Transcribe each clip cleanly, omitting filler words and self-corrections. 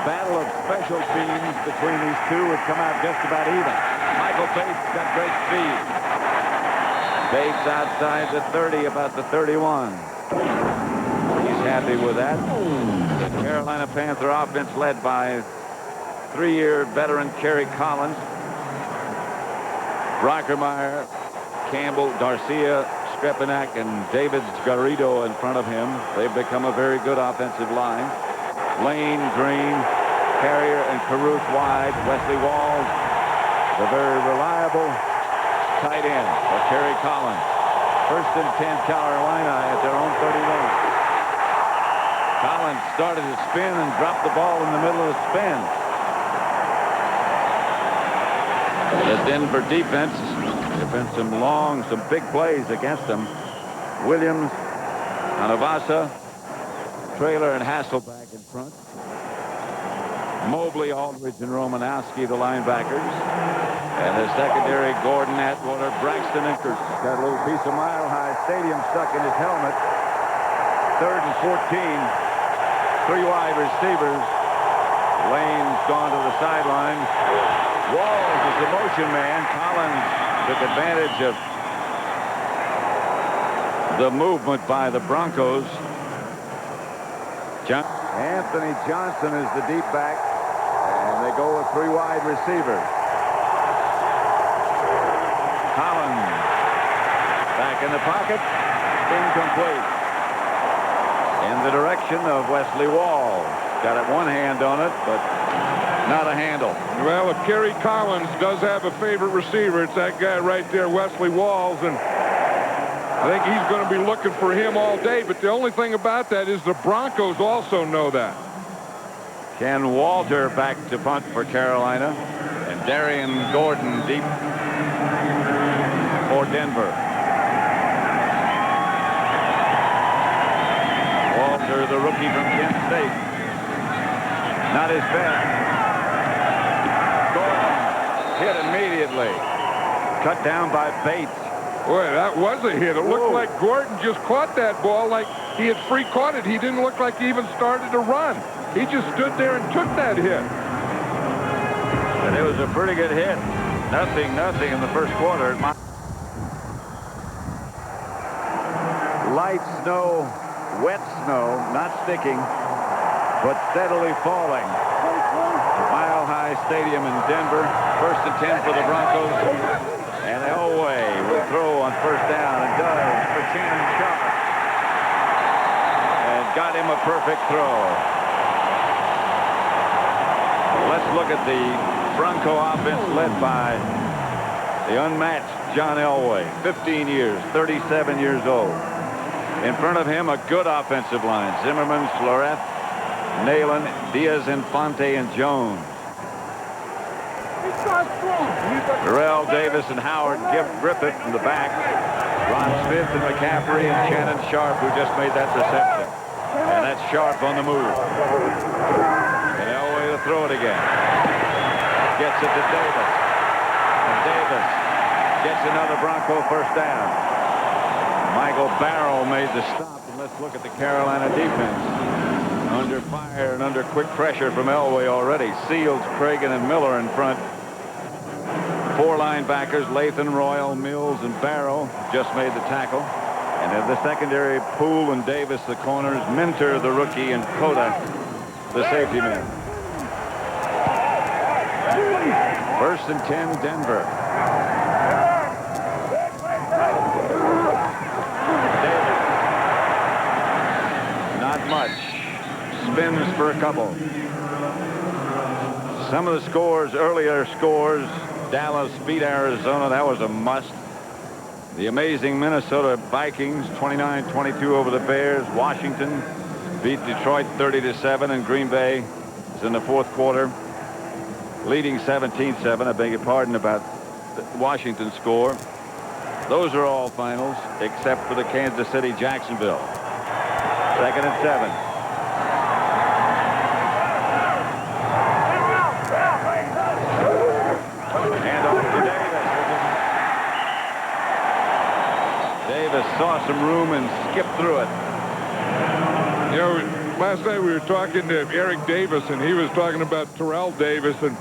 battle of special teams between these two would come out just about even. Michael Bates got great speed. Bates outside the 30, about the 31. He's happy with that. The Carolina Panther offense led by 3-year veteran Kerry Collins, Brockermeyer, Campbell, Garcia, Strepanak, and David Garrido in front of him. They've become a very good offensive line. Lane, Green, Carrier, and Caruth wide. Wesley Walls, the very reliable tight end for Kerry Collins. 1st and 10 Carolina at their own 31. Collins started to spin and dropped the ball in the middle of the spin. The Denver defense, there've been some big plays against them. Williams, Anavasa, Traylor, and Hasselback in front. Mobley, Aldridge, and Romanowski, the linebackers. And the secondary, Gordon, Atwater, Braxton, and Kurtz. Got a little piece of Mile High Stadium stuck in his helmet. 3rd and 14. 3 wide receivers. Lane's gone to the sideline. Walls is the motion man. Collins took advantage of the movement by the Broncos. Anthony Johnson is the deep back, and they go with 3 wide receivers. Collins back in the pocket, incomplete. In the direction of Wesley Walls. Got it one hand on it, but not a handle. Well, if Kerry Collins does have a favorite receiver, it's that guy right there, Wesley Walls, and I think he's going to be looking for him all day. But the only thing about that is the Broncos also know that. Ken Walter back to punt for Carolina, and Darrien Gordon deep for Denver. Walter, the rookie from Kent State. Not his best. Gordon hit immediately. Cut down by Bates. Boy, that was a hit. It looked like Gordon just caught that ball like he had free caught it. He didn't look like he even started to run. He just stood there and took that hit. And it was a pretty good hit. Nothing in the first quarter. Light snow, wet snow, not sticking, but steadily falling. Mile High Stadium in Denver. 1st and 10 for the Broncos. And Elway will throw on 1st down and does for Shannon Sharp. And got him a perfect throw. Let's look at the Bronco offense led by the unmatched John Elway. 15 years, 37 years old. In front of him, a good offensive line. Zimmerman, Florett, Nalen, Diaz-Infante, and Jones. Terrell Davis and Howard Griffith from the back. Ron Smith and McCaffrey and Shannon Sharp, who just made that reception. And that's Sharp on the move. And Elway to throw it again. Gets it to Davis. And Davis gets another Bronco 1st down. Michael Barrow made the stop. And let's look at the Carolina defense. Under fire and under quick pressure from Elway already. Seals, Cragen, and Miller in front. 4 linebackers, Lathan, Royal, Mills, and Barrow just made the tackle. And in the secondary, Poole and Davis, the corners, Minter, the rookie, and Cota, the safety man. 1st and 10, Denver. Davis. Not much. Spins for a couple. Some of the scores, earlier scores, Dallas beat Arizona. That was a must. The amazing Minnesota Vikings, 29-22 over the Bears. Washington beat Detroit 30-7, and Green Bay is in the 4th quarter, leading 17-7. I beg your pardon about the Washington score. Those are all finals, except for the Kansas City-Jacksonville. 2nd and 7. Davis saw some room and skipped through it. You know, Last night we were talking to Eric Davis, and he was talking about Terrell Davis, and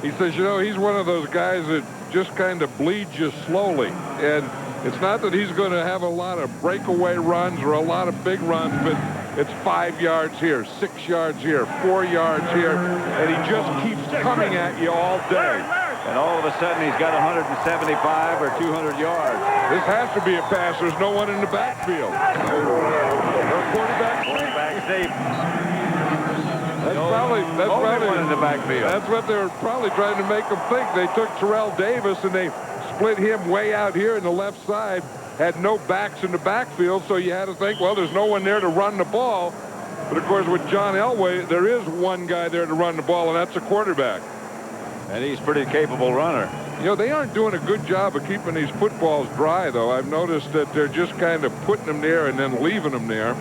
he says, you know, he's one of those guys that just kind of bleeds you slowly. And it's not that he's going to have a lot of breakaway runs or a lot of big runs, but it's 5 yards here, 6 yards here, 4 yards here, and he just keeps coming at you all day. And all of a sudden, he's got 175 or 200 yards. This has to be a pass. There's no one in the backfield. Quarterback safe. That's probably one in the backfield. That's what they were probably trying to make them think. They took Terrell Davis and they split him way out here in the left side. Had no backs in the backfield, so you had to think, well, there's no one there to run the ball. But of course, with John Elway, there is one guy there to run the ball, and that's a quarterback. And he's a pretty capable runner. You know, they aren't doing a good job of keeping these footballs dry, though. I've noticed that they're just kind of putting them there and then leaving them there.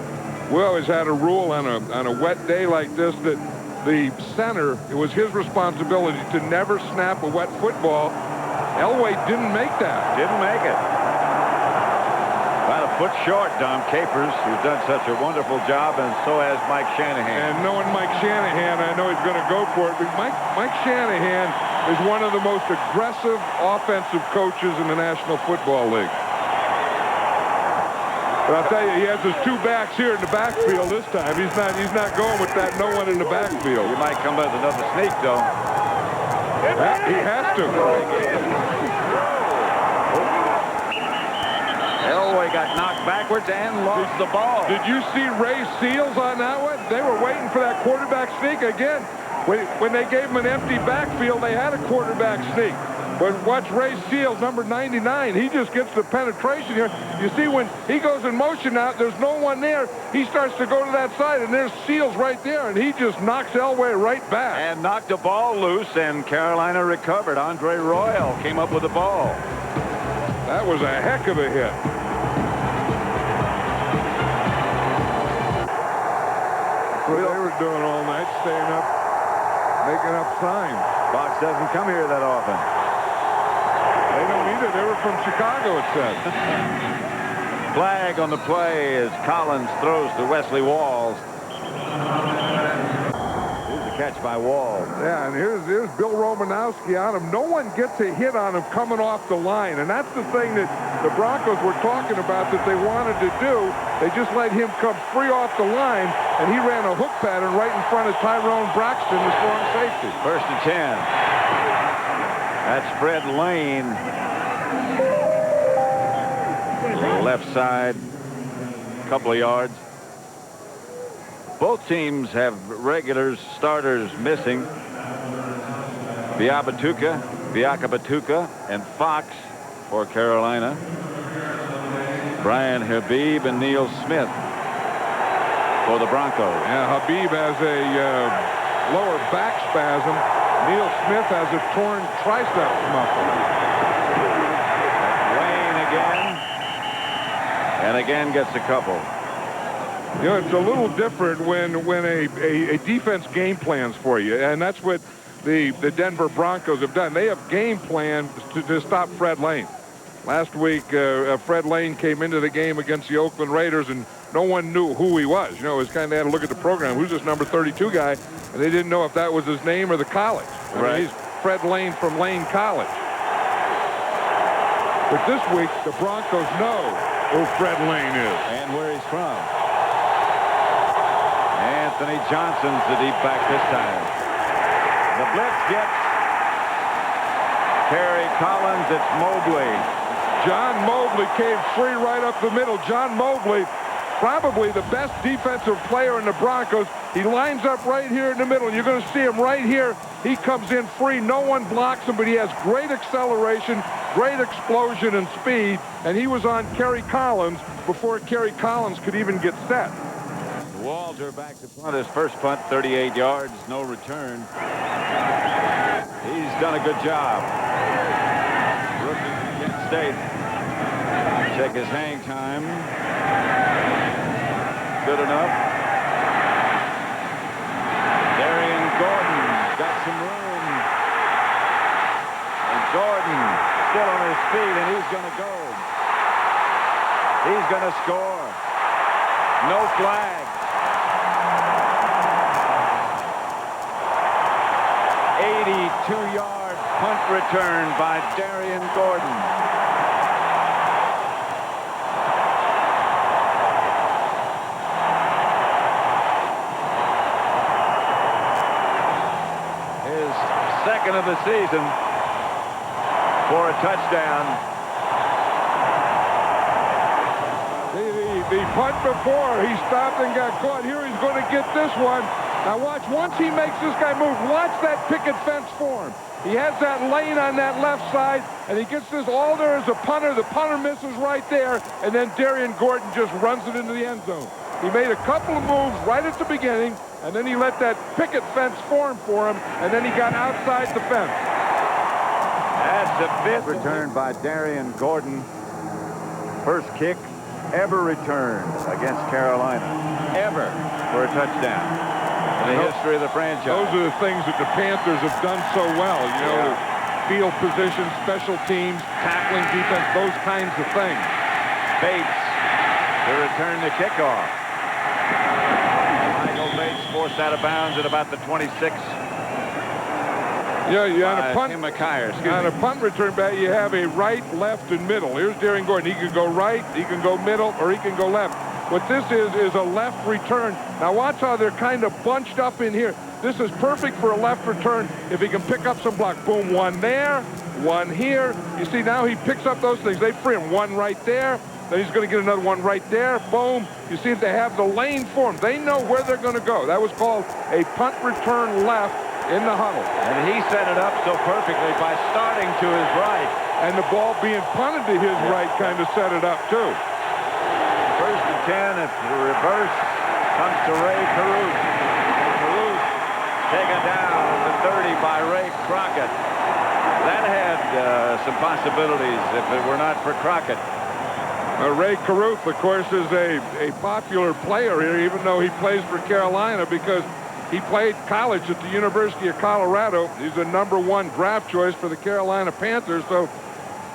We always had a rule on a wet day like this that the center, it was his responsibility to never snap a wet football. Elway didn't make that. Didn't make it. About a foot short, Dom Capers, who's done such a wonderful job, and so has Mike Shanahan. And knowing Mike Shanahan, I know he's going to go for it. But Mike Shanahan is one of the most aggressive offensive coaches in the National Football League. But I'll tell you, he has his two backs here in the backfield this time. He's not going with that no one in the backfield. He might come with another sneak, though. He has to. Elway got knocked backwards and lost the ball. Did you see Ray Seals on that one? They were waiting for that quarterback sneak again. When they gave him an empty backfield, they had a quarterback sneak. But watch Ray Seals, number 99. He just gets the penetration here. You see, when he goes in motion now, there's no one there. He starts to go to that side, and there's Seals right there, and he just knocks Elway right back. And knocked the ball loose, and Carolina recovered. Andre Royal came up with the ball. That was a heck of a hit. That's what they were doing all night, staying up, making up signs. Fox doesn't come here that often. They don't either. They were from Chicago, it said. Flag on the play as Collins throws to Wesley Walls. Here's a catch by Walls. Yeah, and here's Bill Romanowski on him. No one gets a hit on him coming off the line, and that's the thing that the Broncos were talking about that they wanted to do. They just let him come free off the line, and he ran a hook pattern right in front of Tyrone Braxton, the strong safety. 1st and 10. That's Fred Lane. Left side, couple of yards. Both teams have regulars, starters missing. Biakabatuka, and Fox for Carolina. Brian Habib and Neil Smith for the Broncos. Yeah, Habib has a lower back spasm. Neil Smith has a torn triceps muscle. Wayne again. And again gets a couple. You know, it's a little different when a defense game plans for you, and that's what the Denver Broncos have done. They have game plans to stop Fred Lane. Last week, Fred Lane came into the game against the Oakland Raiders, and no one knew who he was. You know, it was kind of had to look at the program. Who's this number 32 guy? And they didn't know if that was his name or the college. I mean, he's Fred Lane from Lane College. But this week, the Broncos know who Fred Lane is. And where he's from. Anthony Johnson's the deep back this time. The blitz gets Kerry Collins. It's Mobley. John Mobley came free right up the middle. John Mobley, probably the best defensive player in the Broncos. He lines up right here in the middle. You're going to see him right here. He comes in free. No one blocks him, but he has great acceleration, great explosion and speed, and he was on Kerry Collins before Kerry Collins could even get set. Walter back to punt. His first punt, 38 yards, no return. He's done a good job. Rookie from Kent State. Check his hang time. Good enough. Darrien Gordon got some room. And Gordon still on his feet, and he's going to go. He's going to score. No flag. 82-yard punt return by Darrien Gordon. His second of the season for a touchdown. The punt before, he stopped and got caught. Here he's going to get this one. Now watch, once he makes this guy move, watch that picket fence form. He has that lane on that left side, and he gets this all there as a punter. The punter misses right there, and then Darrien Gordon just runs it into the end zone. He made a couple of moves right at the beginning, and then he let that picket fence form for him, and then he got outside the fence. That's a fifth return by Darrien Gordon. First kick ever returned against Carolina, ever, for a touchdown in the history of the franchise. Those are the things that the Panthers have done so well, you know, the field position, special teams, tackling defense, those kinds of things. Bates to return the kickoff. Michael Bates forced out of bounds at about the 26. Yeah, on a punt. On a punt return back, you have a right, left, and middle. Here's Darrien Gordon. He can go right, he can go middle, or he can go left. What this is a left return. Now watch how they're kind of bunched up in here. This is perfect for a left return if he can pick up some block. Boom, one there, one here. You see, now he picks up those things. They free him. One right there. Then he's going to get another one right there. Boom. You see, they have the lane formed. They know where they're going to go. That was called a punt return left in the huddle. And he set it up so perfectly by starting to his right. And the ball being punted to his right kind of set it up, too. First and 10, it's the reverse. Comes to Ray Caruth. Caruth taken down at the 30 by Ray Crockett. That had some possibilities if it were not for Crockett. Ray Caruth, of course, is a popular player here, even though he plays for Carolina, because he played college at the University of Colorado. He's a #1 draft choice for the Carolina Panthers. So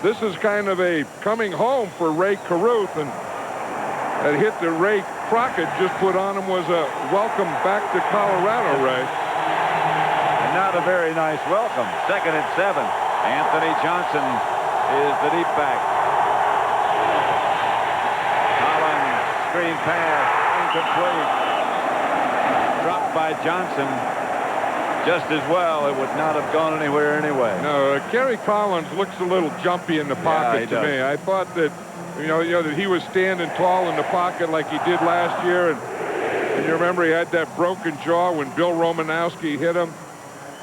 this is kind of a coming home for Ray Caruth. And that hit that Ray Crockett just put on him was a welcome back to Colorado, Ray. And not a very nice welcome. Second and 7. Anthony Johnson is the deep back. Collins, screen pass, incomplete. Dropped by Johnson just as well. It would not have gone anywhere anyway. No, Kerry Collins looks a little jumpy in the pocket to me. I thought that, you know, that he was standing tall in the pocket like he did last year. And you remember he had that broken jaw when Bill Romanowski hit him.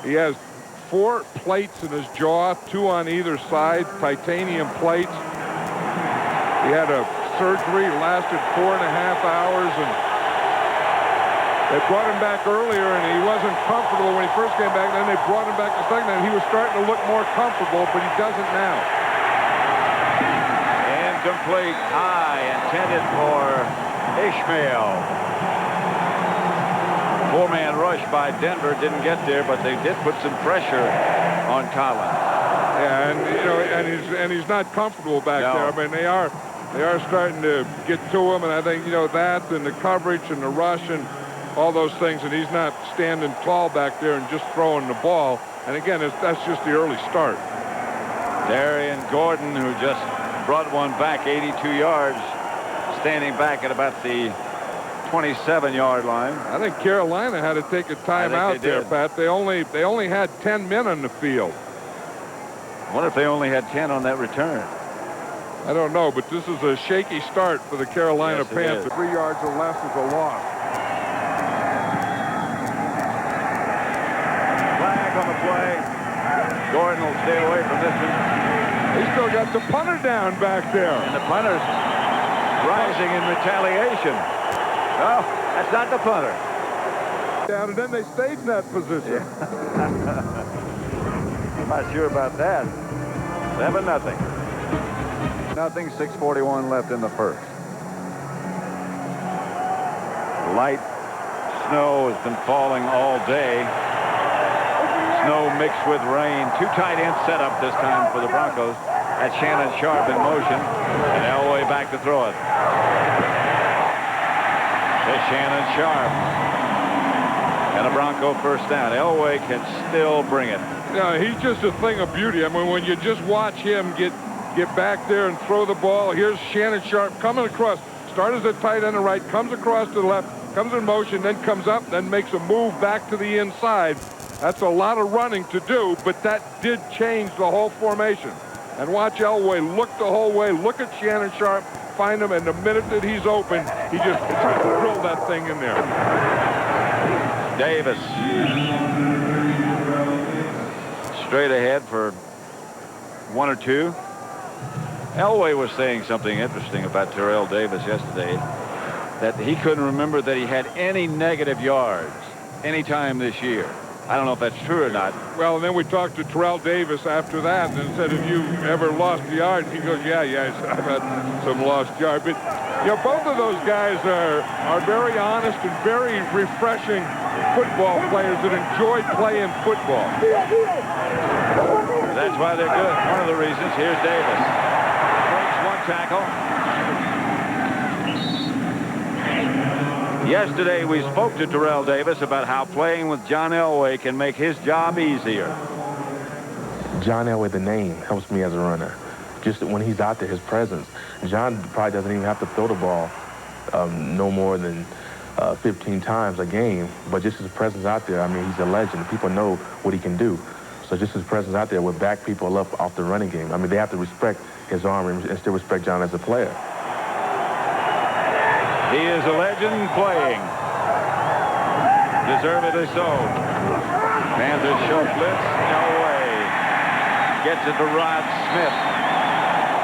He has 4 plates in his jaw, 2 on either side, titanium plates. He had a surgery, lasted 4.5 hours, and they brought him back earlier, and he wasn't comfortable when he first came back. Then they brought him back the second time. He was starting to look more comfortable, but he doesn't now. Incomplete, high, intended for Ishmael. 4-man rush by Denver didn't get there, but they did put some pressure on Collins. Yeah, and you know, and he's not comfortable back there. I mean, they are starting to get to him, and I think, you know, that and the coverage and the rush and all those things, and he's not standing tall back there and just throwing the ball. And again, that's just the early start. Darrien Gordon, who just brought one back 82 yards, standing back at about the 27-yard line. I think Carolina had to take a timeout there, Pat. They only had 10 men on the field. I wonder if they only had 10 on that return. I don't know, but this is a shaky start for the Carolina Panthers. 3 yards or less is a loss. On the play. Gordon will stay away from this one. He's still got the punter down back there. And the punter's rising in retaliation. Oh, that's not the punter. Down, and then they stayed in that position. I'm not sure about that. 7-0. 6:41 left in the first. Light snow has been falling all day. Snow mixed with rain. 2 tight ends set up this time for the Broncos. That's Shannon Sharp in motion. And Elway back to throw it. To Shannon Sharp. And a Bronco first down. Elway can still bring it. Yeah, he's just a thing of beauty. I mean, when you just watch him get back there and throw the ball. Here's Shannon Sharp coming across. Start as a tight end to right, comes across to the left, comes in motion, then comes up, then makes a move back to the inside. That's a lot of running to do, but that did change the whole formation. And watch Elway look the whole way, look at Shannon Sharp, find him, and the minute that he's open, he just drilled that thing in there. Davis. Straight ahead for 1 or 2. Elway was saying something interesting about Terrell Davis yesterday, that he couldn't remember that he had any negative yards any time this year. I don't know if that's true or not. Well, and then we talked to Terrell Davis after that and said, have you ever lost yards? He goes, yeah, I've had some lost yards. But, you know, both of those guys are very honest and very refreshing football players that enjoy playing football. That's why they're good. One of the reasons. Here's Davis. Tackle. Yesterday we spoke to Terrell Davis about how playing with John Elway can make his job easier. John Elway, the name, helps me as a runner. Just when he's out there, his presence. John probably doesn't even have to throw the ball no more than 15 times a game, but just his presence out there, I mean, he's a legend. People know what he can do. So just his presence out there will back people up off the running game. I mean, they have to respect his arm and still respect John as a player. He is a legend playing. Deservedly so. Panthers show blitz. Elway gets it to Rod Smith.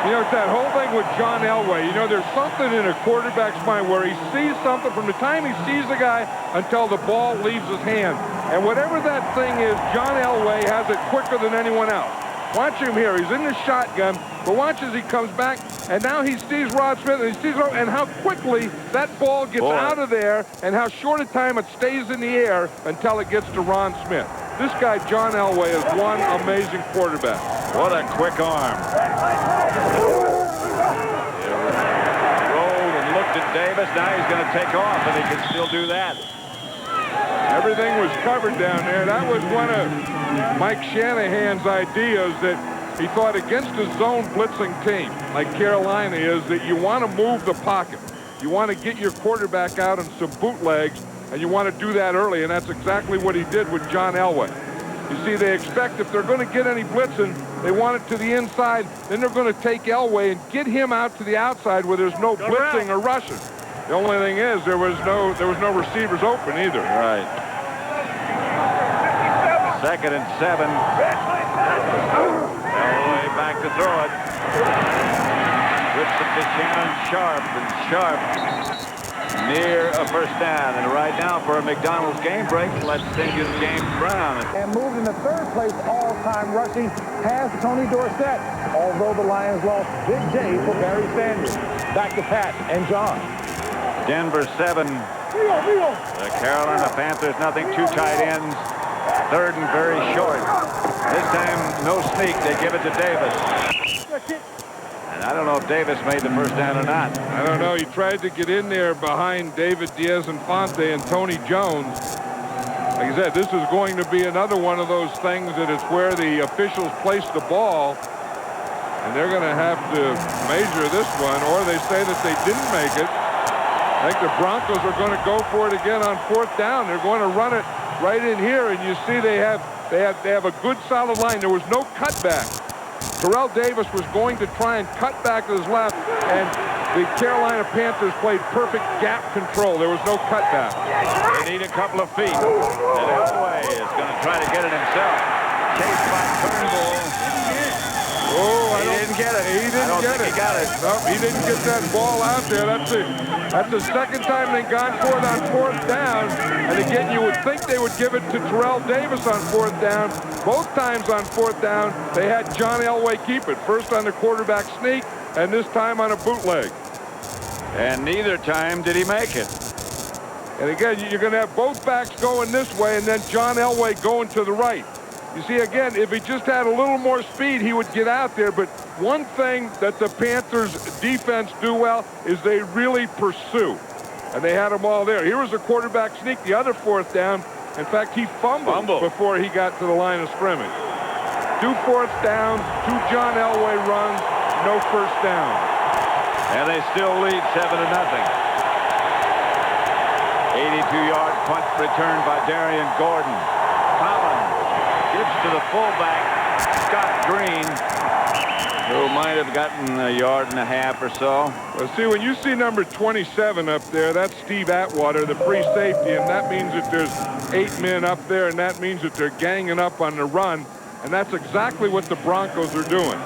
You know, that whole thing with John Elway, you know, there's something in a quarterback's mind where he sees something from the time he sees the guy until the ball leaves his hand. And whatever that thing is, John Elway has it quicker than anyone else. Watch him here. He's in the shotgun, but watch as he comes back, and now he sees Rod Smith, and he sees and how quickly that ball gets out of there, and how short a time it stays in the air until it gets to Ron Smith. This guy, John Elway, is one amazing quarterback. What a quick arm. Rolled and looked at Davis. Now he's going to take off, and he can still do that. Everything was covered down there. That was one of Mike Shanahan's ideas, that he thought against a zone blitzing team like Carolina is, that you want to move the pocket. You want to get your quarterback out on some bootlegs, and you want to do that early, and that's exactly what he did with John Elway. You see, they expect if they're going to get any blitzing, they want it to the inside, then they're going to take Elway and get him out to the outside where there's no blitzing or rushing. The only thing is there was no receivers open either. Right. 2nd and 7. Elway back to throw it. Whips it to Shannon Sharp, and Sharp near a first down. And right now for a McDonald's game break, let's send you to James Brown. And moved in the 3rd place all-time rushing past Tony Dorsett, although the Lions lost big day for Barry Sanders. Back to Pat and John. Denver 7. The Carolina Panthers nothing. 2 tight ends. 3rd and very short. This time no sneak. They give it to Davis. And I don't know if Davis made the first down or not. I don't know. He tried to get in there behind David Diaz-Infante and Tony Jones. Like I said, this is going to be another one of those things that it's where the officials place the ball, and they're going to have to measure this one, or they say that they didn't make it. I think the Broncos are going to go for it again on 4th down. They're going to run it right in here, and you see they have a good solid line. There was no cutback. Terrell Davis was going to try and cut back to his left, and the Carolina Panthers played perfect gap control. There was no cutback. They need a couple of feet. And Elway is going to try to get it himself. Chased by Turnbull. Oh, he didn't get it. He didn't get it. He got it. Nope, he didn't get that ball out there. That's the second time they've gone for it on 4th down. And again, you would think they would give it to Terrell Davis on 4th down. Both times on 4th down, they had John Elway keep it. First on the quarterback sneak, and this time on a bootleg. And neither time did he make it. And again, you're going to have both backs going this way, and then John Elway going to the right. You see, again, if he just had a little more speed, he would get out there. But one thing that the Panthers defense do well is they really pursue. And they had them all there. Here was a quarterback sneak, the other 4th down. In fact, he fumbled before he got to the line of scrimmage. 2 fourth downs, 2 John Elway runs, no first down. And they still lead 7-0. 82-yard punt returned by Darrien Gordon. Collins gives to the fullback, Scott Green, who might have gotten a yard and a half or so. Well, see, when you see number 27 up there, that's Steve Atwater, the free safety, and that means that there's 8 men up there, and that means that they're ganging up on the run, and that's exactly what the Broncos are doing.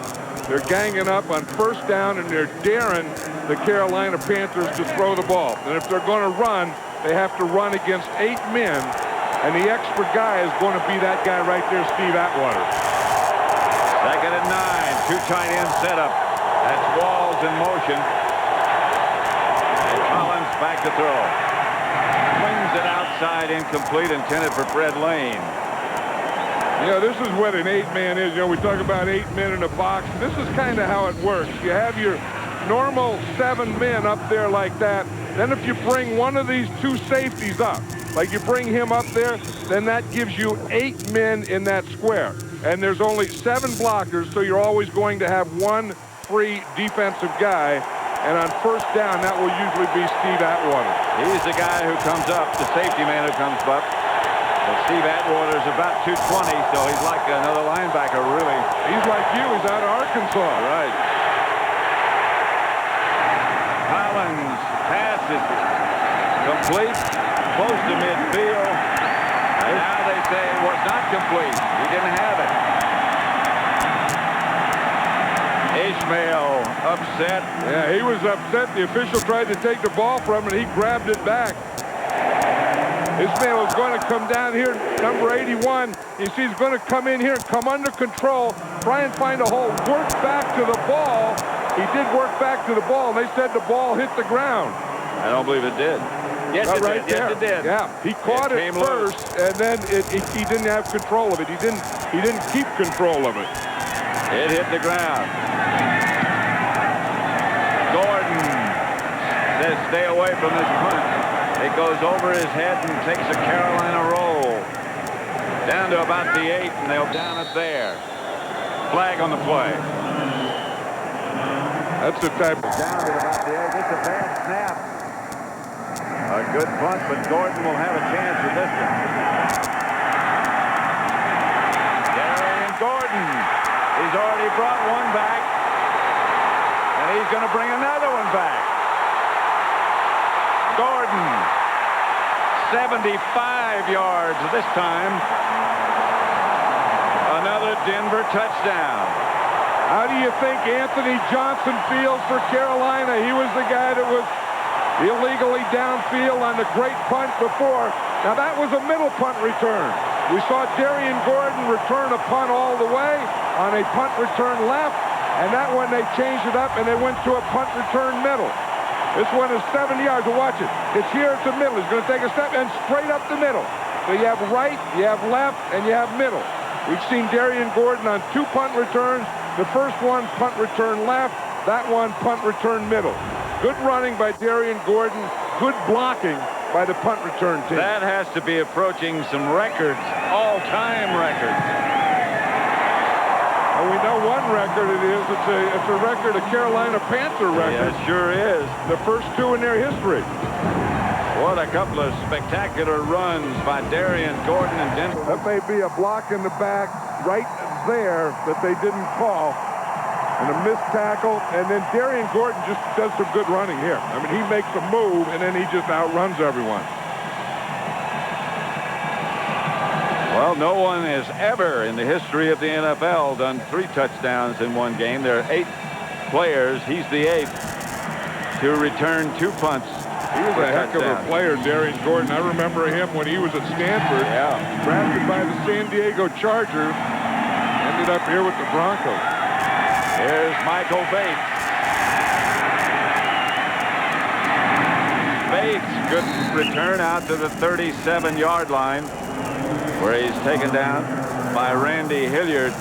They're ganging up on first down, and they're daring the Carolina Panthers to throw the ball. And if they're going to run, they have to run against 8 men, and the extra guy is going to be that guy right there, Steve Atwater. 2nd and 9, 2 tight end setup. That's Walls in motion. And Collins back to throw. Swings it outside, incomplete, intended for Fred Lane. You know, this is what an 8-man is. You know, we talk about 8 men in a box. This is kind of how it works. You have your normal 7 men up there like that. Then if you bring one of these 2 safeties up, like you bring him up there, then that gives you 8 men in that square. And there's only 7 blockers, so you're always going to have 1 free defensive guy. And on first down, that will usually be Steve Atwater. He's the guy who comes up, the safety man who comes up. But Steve Atwater is about 220, so he's like another linebacker, really. He's like you. He's out of Arkansas. Right. Collins passes complete, close to midfield. And now they say it was not complete. He didn't have it. Ishmael upset. Yeah, he was upset. The official tried to take the ball from him, and he grabbed it back. Ishmael is going to come down here, number 81. You see, he's going to come in here and come under control, try and find a hole, work back to the ball. He did work back to the ball, and they said the ball hit the ground. I don't believe it did. Yes, it right did. There. Yes, it did. Yeah, he caught it first, and then he didn't have control of it. He didn't keep control of it. It hit the ground. Gordon says, "Stay away from this punt." It goes over his head and takes a Carolina roll. Down to about the 8, and they'll down it there. Flag on the play. That's the type of... Down to about the 8. It's a bad snap. A good punt, but Gordon will have a chance with this one. Darrien Gordon. He's already brought one back. And he's going to bring another one back. Gordon, 75 yards this time. Another Denver touchdown. How do you think Anthony Johnson feels for Carolina? He was the guy that was illegally downfield on the great punt before. Now that was a middle punt return. We saw Darrien Gordon return a punt all the way on a punt return left, and that one they changed it up and they went to a punt return middle. This one is 7 yards. Well, watch it. It's here at the middle. He's going to take a step and straight up the middle. So you have right, you have left, and you have middle. We've seen Darrien Gordon on 2 punt returns. The first one, punt return left. That one, punt return middle. Good running by Darrien Gordon. Good blocking by the punt return team. That has to be approaching some records, all-time records. And we know one record it is. It's a record, a Carolina Panther record. Yeah, it sure is. The first 2 in their history. What a couple of spectacular runs by Darrien Gordon and Denver. That may be a block in the back right there that they didn't call. And a missed tackle. And then Darrien Gordon just does some good running here. I mean, he makes a move, and then he just outruns everyone. Well, no one has ever in the history of the NFL done 3 touchdowns in one game. There are 8 players. He's the 8th to return 2 punts. He was a heck of a player, Darrien Gordon. I remember him when he was at Stanford. Yeah. Drafted by the San Diego Chargers. Ended up here with the Broncos. Here's Michael Bates. Bates, good return out to the 37-yard line, where he's taken down by Randy Hilliard.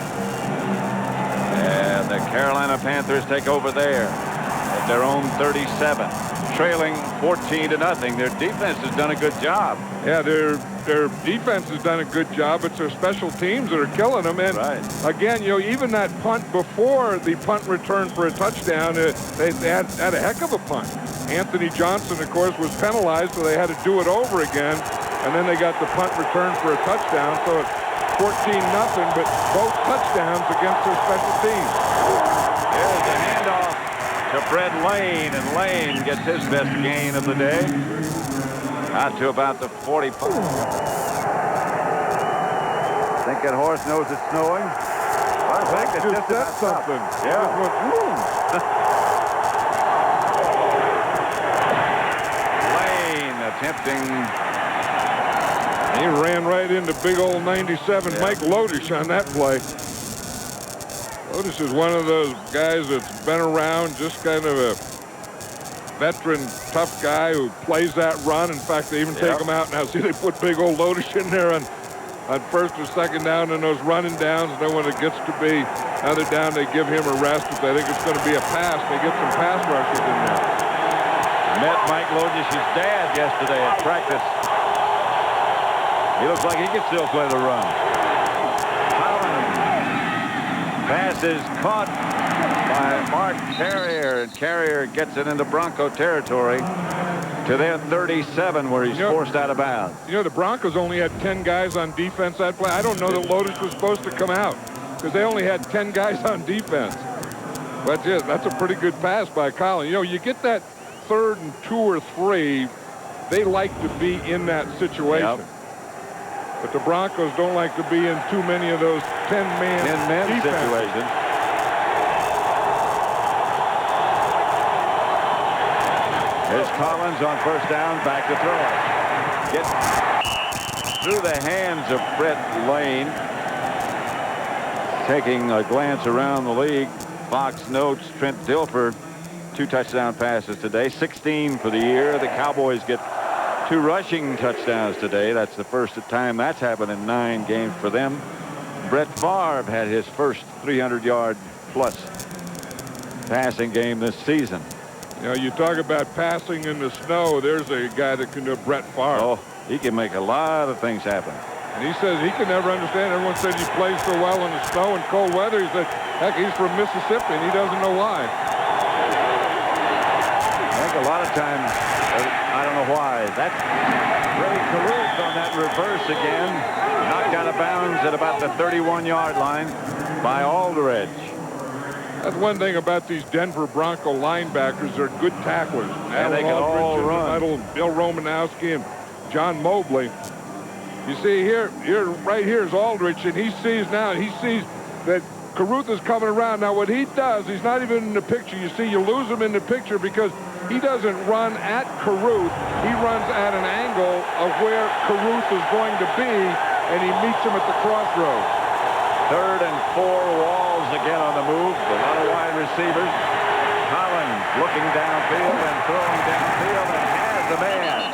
And the Carolina Panthers take over there. at their own 37, trailing 14-0. Their defense has done a good job. Yeah, their defense has done a good job. It's their special teams that are killing them. And again, even that punt before the punt return for a touchdown, they had a heck of a punt. Anthony Johnson, of course, was penalized, so they had to do it over again. And then they got the punt return for a touchdown. So it's 14-0, but both touchdowns against their special teams. There's a handoff to Fred Lane, and Lane gets his best gain of the day. Out to about the 40. Think that horse knows it's snowing? I think it's just about something. Yeah. Lane attempting. He ran right into big old 97 Mike Lodish on that play. Lodish is one of those guys that's been around, just kind of a veteran, tough guy who plays that run. In fact, they even take him out now. See, they put big old Lodish in there on first or second down in those running downs. And then when it gets to be another down, they give him a rest. If they think it's going to be a pass, they get some pass rushers in there. Met Mike Lodish's dad yesterday at practice. He looks like he can still play the run. Pass is caught by Mark Carrier, and Carrier gets it into Bronco territory to their 37, where he's forced out of bounds. The Broncos only had 10 guys on defense that play. I don't know that Lodish was supposed to come out because they only had 10 guys on defense. But yeah, that's a pretty good pass by Collins. You get that 3rd and 2 or 3, they like to be in that situation. Yep. But the Broncos don't like to be in too many of those 10-man situations. Here's Collins on first down, back to throw. Gets through the hands of Brett Lane. Taking a glance around the league, Fox notes Trent Dilfer, 2 touchdown passes today, 16 for the year. The Cowboys get 2 rushing touchdowns today. That's the first time that's happened in 9 games for them. Brett Favre had his first 300-yard plus passing game this season. You talk about passing in the snow. There's a guy that can do it, Brett Favre. Oh, he can make a lot of things happen. And he says he can never understand. Everyone said he plays so well in the snow and cold weather. He said, heck, he's from Mississippi, and he doesn't know why. I think a lot of times, I don't know why. That's Ray Caruth on that reverse again. Knocked out of bounds at about the 31-yard line by Aldridge. That's one thing about these Denver Bronco linebackers. They're good tacklers. And they can all run. Bill Romanowski and John Mobley. You see right here is Aldridge, and he sees that Caruth is coming around. Now, what he does, he's not even in the picture. You see, you lose him in the picture because he doesn't run at Caruth. He runs at an angle of where Caruth is going to be, and he meets him at the crossroads. 3rd and 4, Walls again on the move. A lot of wide receivers. Collins looking downfield and throwing downfield and has the man.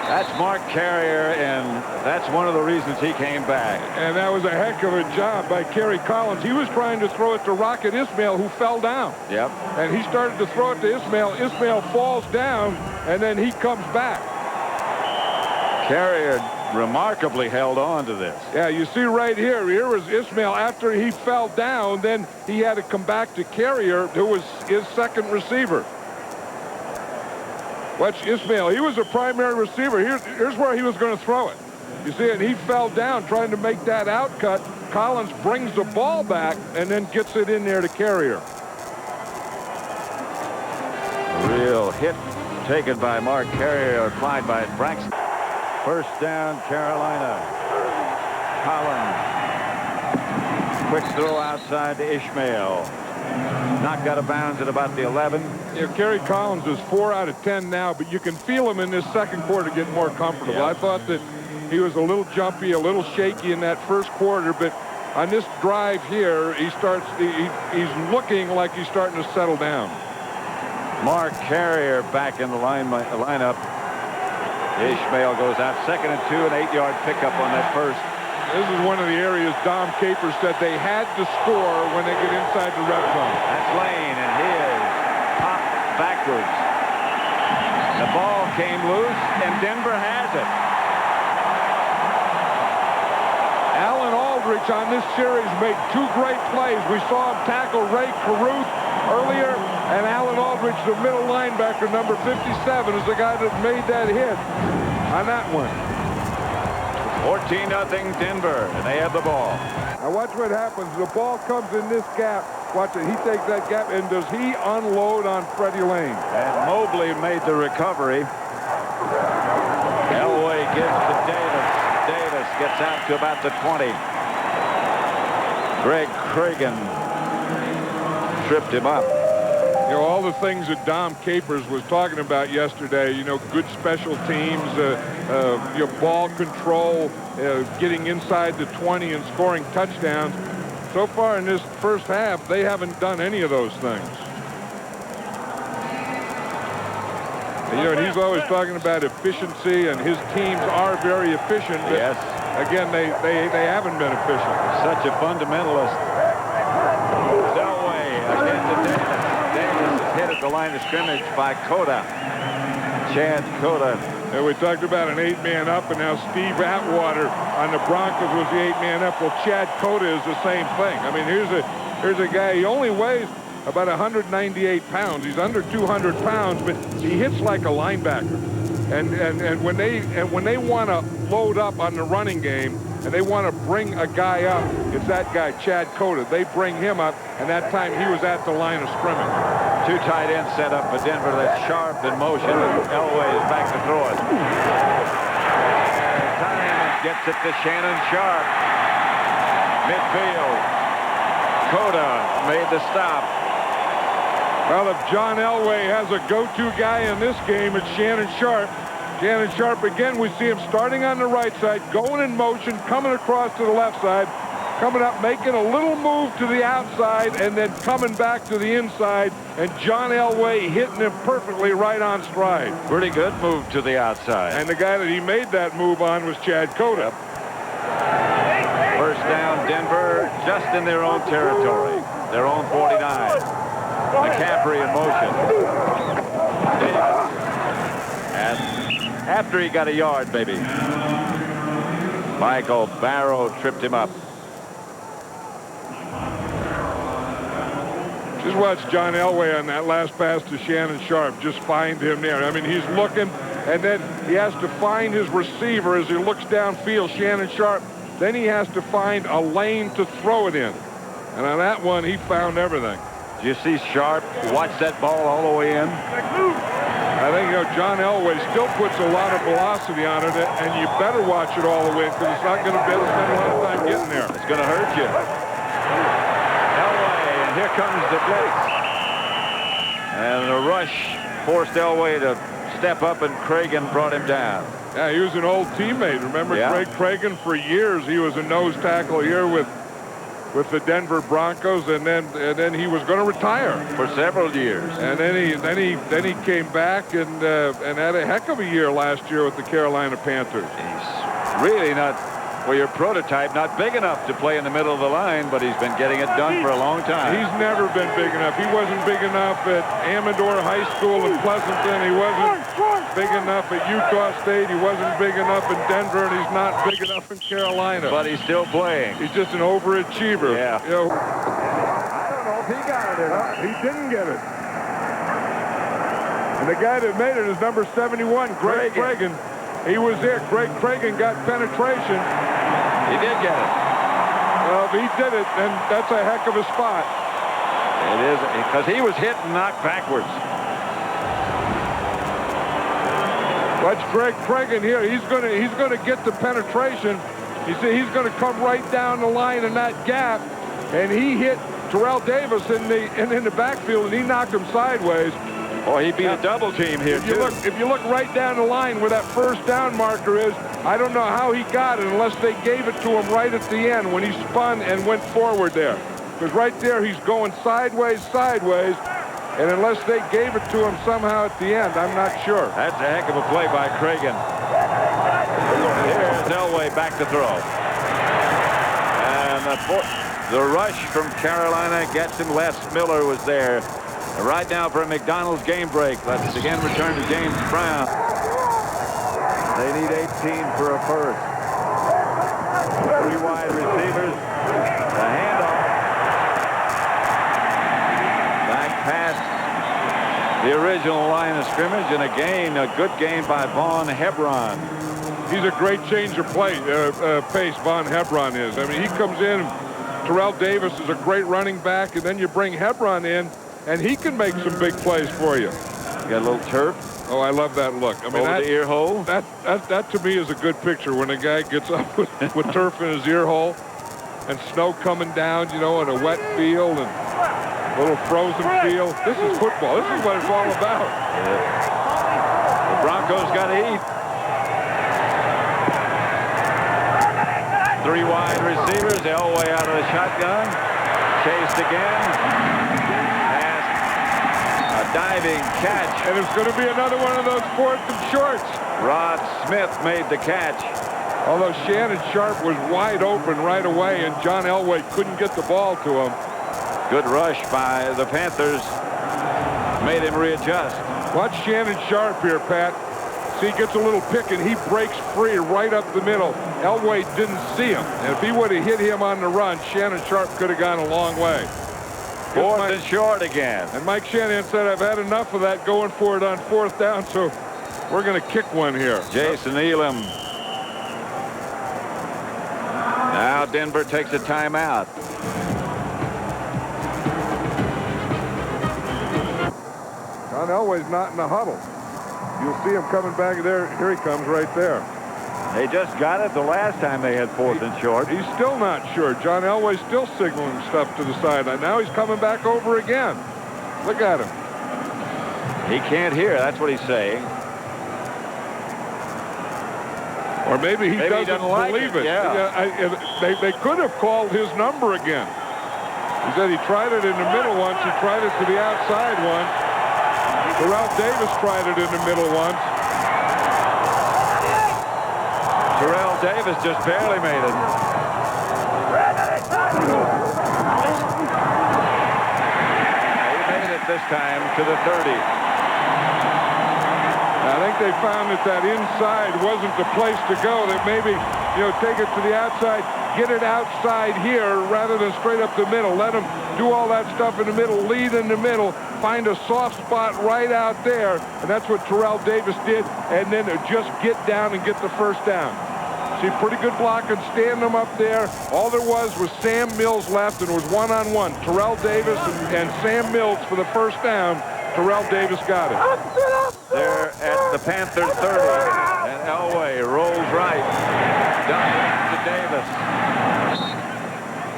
That's Mark Carrier, and that's one of the reasons he came back. And that was a heck of a job by Kerry Collins. He was trying to throw it to Rocket Ismail, who fell down. Yep. And he started to throw it to Ismail. Ismail falls down, and then he comes back. Carrier remarkably held on to this. Yeah, you see right here. Here was Ismail. After he fell down, then he had to come back to Carrier, who was his second receiver. Watch Ismail. He was a primary receiver. Here's where he was going to throw it. You see, and he fell down trying to make that out cut. Collins brings the ball back and then gets it in there to Carrier. Real hit taken by Mark Carrier, applied by Braxton. First down, Carolina. Collins. Quick throw outside to Ishmael. Knocked out of bounds at about the 11. Kerry Collins is 4 out of 10 now, but you can feel him in this second quarter getting more comfortable. Yeah. I thought that he was a little jumpy, a little shaky in that first quarter, but on this drive here, he's looking like he's starting to settle down. Mark Carrier back in the lineup. Ishmael goes out. 2nd and 2, an 8-yard pickup on that first. This is one of the areas Dom Capers said they had to score when they get inside the red zone. That's Lane, and he is popped backwards. The ball came loose, and Denver has it. Alan Aldrich on this series made 2 great plays. We saw him tackle Ray Caruth earlier, and Alan Aldrich, the middle linebacker, number 57, is the guy that made that hit on that one. 14-0 Denver, and they have the ball. Now watch what happens. The ball comes in this gap. Watch it. He takes that gap, and does he unload on Freddie Lane? And Mobley made the recovery. Elway gives to Davis. Davis gets out to about the 20. Greg Cragen tripped him up. You know, all the things that Dom Capers was talking about yesterday, you know, good special teams, your ball control, getting inside the 20 and scoring touchdowns. So far in this first half, they haven't done any of those things. You know, and he's always talking about efficiency, and his teams are very efficient. But yes. Again, they haven't been efficient. Such a fundamentalist. Elway again to Davis. Davis is hit at the line of scrimmage by Cota. Chad Cota. And we talked about an 8-man up, and now Steve Atwater on the Broncos was the 8-man up. Well, Chad Cota is the same thing. I mean, here's a guy. He only weighs about 198 pounds. He's under 200 pounds, but he hits like a linebacker. And when they want to load up on the running game and they want to bring a guy up, it's that guy, Chad Cota. They bring him up, and that time he was at the line of scrimmage. 2 tight ends set up for Denver. That's Sharp in motion, and Elway is back to throw it. Time gets it to Shannon Sharp. Midfield. Cota made the stop. Well, if John Elway has a go-to guy in this game, it's Shannon Sharp. Shannon Sharp, again, we see him starting on the right side, going in motion, coming across to the left side, coming up, making a little move to the outside, and then coming back to the inside, and John Elway hitting him perfectly right on stride. Pretty good move to the outside. And the guy that he made that move on was Chad Cota. First down, Denver, just in their own territory, their own 49. McCaffrey in motion. Davis. And after he got a yard, maybe, Michael Barrow tripped him up. Just watch John Elway on that last pass to Shannon Sharp. Just find him there. I mean, he's looking, and then he has to find his receiver as he looks downfield, Shannon Sharp. Then he has to find a lane to throw it in. And on that one, he found everything. Do you see Sharp watch that ball all the way in? I think, you know, John Elway still puts a lot of velocity on it, and you better watch it all the way because it's not going to be able to spend a lot of time getting there. It's going to hurt you. Elway, and here comes the blitz. And the rush forced Elway to step up, and Cragen brought him down. Yeah, he was an old teammate. Remember Greg Cragen? For years, he was a nose tackle here with the Denver Broncos, and then he was going to retire for several years. And then he came back and had a heck of a year last year with the Carolina Panthers. He's really not, well, your prototype, not big enough to play in the middle of the line, but he's been getting it done for a long time. He's never been big enough. He wasn't big enough at Amador High School in Pleasanton. He wasn't big enough at Utah State. He wasn't big enough in Denver, and he's not big enough in Carolina. But he's still playing. He's just an overachiever. Yeah. You know, I don't know if he got it. He didn't get it. And the guy that made it is number 71, Greg Cragen. He was there. Greg Cragen got penetration. He did get it. Well, if he did it, then that's a heck of a spot. It is, because he was hit and knocked backwards. Watch Greg Cragen here. He's going to get the penetration. He's going to come right down the line in that gap, and he hit Terrell Davis in the backfield, and he knocked him sideways. Oh, he beat a double team here, too. If you look right down the line where that first down marker is, I don't know how he got it unless they gave it to him right at the end when he spun and went forward there. Because right there, he's going sideways, and unless they gave it to him somehow at the end, I'm not sure. That's a heck of a play by Cragen. Here's Elway back to throw. And the rush from Carolina gets him. Les Miller was there. Right now for a McDonald's game break. Let's again return to James Brown. They need 18 for a first. 3 wide receivers. The handoff. Back past the original line of scrimmage, and a good gain by Vaughn Hebron. He's a great change of pace, Vaughn Hebron is. I mean, he comes in, Terrell Davis is a great running back, and then you bring Hebron in, and he can make some big plays for you. You got a little turf. Oh, I love that look. I mean, over the ear hole. That to me is a good picture when a guy gets up with turf in his ear hole and snow coming down, you know, in a wet field and a little frozen field. This is football. This is what it's all about. Yeah. The Broncos got to eat. 3 wide receivers. Elway out of the shotgun. Chased again. Diving catch. And it's going to be another one of those 4th and shorts. Rod Smith made the catch. Although Shannon Sharp was wide open right away, and John Elway couldn't get the ball to him. Good rush by the Panthers. Made him readjust. Watch Shannon Sharp here, Pat. See, he gets a little pick, and he breaks free right up the middle. Elway didn't see him. And if he would have hit him on the run, Shannon Sharp could have gone a long way. 4th and short again. And Mike Shanahan said, I've had enough of that going for it on 4th down, so we're going to kick one here. Jason Elam. Now Denver takes a timeout. John Elway's not in the huddle. You'll see him coming back there. Here he comes right there. They just got it the last time they had 4th and short. He's still not sure. John Elway's still signaling stuff to the sideline. Now he's coming back over again. Look at him. He can't hear. That's what he's saying. Or maybe he doesn't believe it. Yeah. They could have called his number again. He said he tried it in the middle once. He tried it to the outside once. Terrell Davis tried it in the middle once. Terrell Davis just barely made it. He made it this time to the 30. I think they found that inside wasn't the place to go. That maybe, take it to the outside, get it outside here rather than straight up the middle. Let them do all that stuff in the middle, lead in the middle, find a soft spot right out there, and that's what Terrell Davis did, and then just get down and get the first down. See, pretty good blocking, stand them up there. All there was Sam Mills left, and it was one-on-one. Terrell Davis and Sam Mills for the first down. Terrell Davis got it. They're at the Panthers 30, and Elway rolls right. Down to Davis.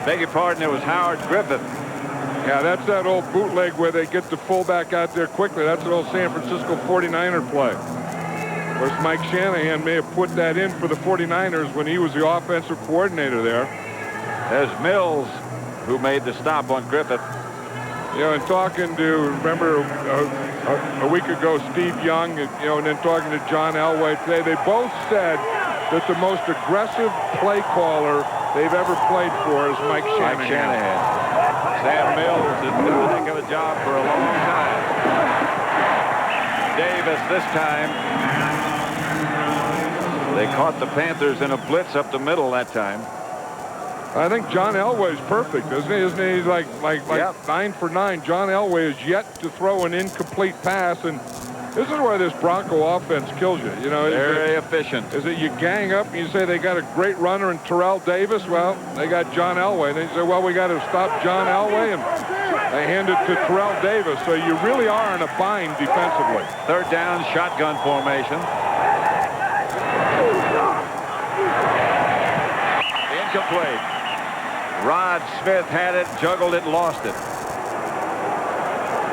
Beg your pardon, it was Howard Griffith. Yeah, that's that old bootleg where they get the fullback out there quickly. That's an old San Francisco 49er play. Of course, Mike Shanahan may have put that in for the 49ers when he was the offensive coordinator there. There's Mills, who made the stop on Griffith. And talking to, remember a week ago, Steve Young, and then talking to John Elway today, they both said that the most aggressive play caller they've ever played for is Mike Shanahan. Sam Mills has done a heck of a job for a long time. Davis this time. They caught the Panthers in a blitz up the middle that time. I think John Elway's perfect, isn't he? Isn't he? He's like yep. 9 for 9. John Elway is yet to throw an incomplete pass, and this is where this Bronco offense kills you. Very efficient. Is it you gang up and you say they got a great runner in Terrell Davis? Well, they got John Elway. And they say, well, we got to stop John Elway, and they hand it to Terrell Davis. So you really are in a bind defensively. 3rd down, shotgun formation. Incomplete. Rod Smith had it, juggled it, lost it.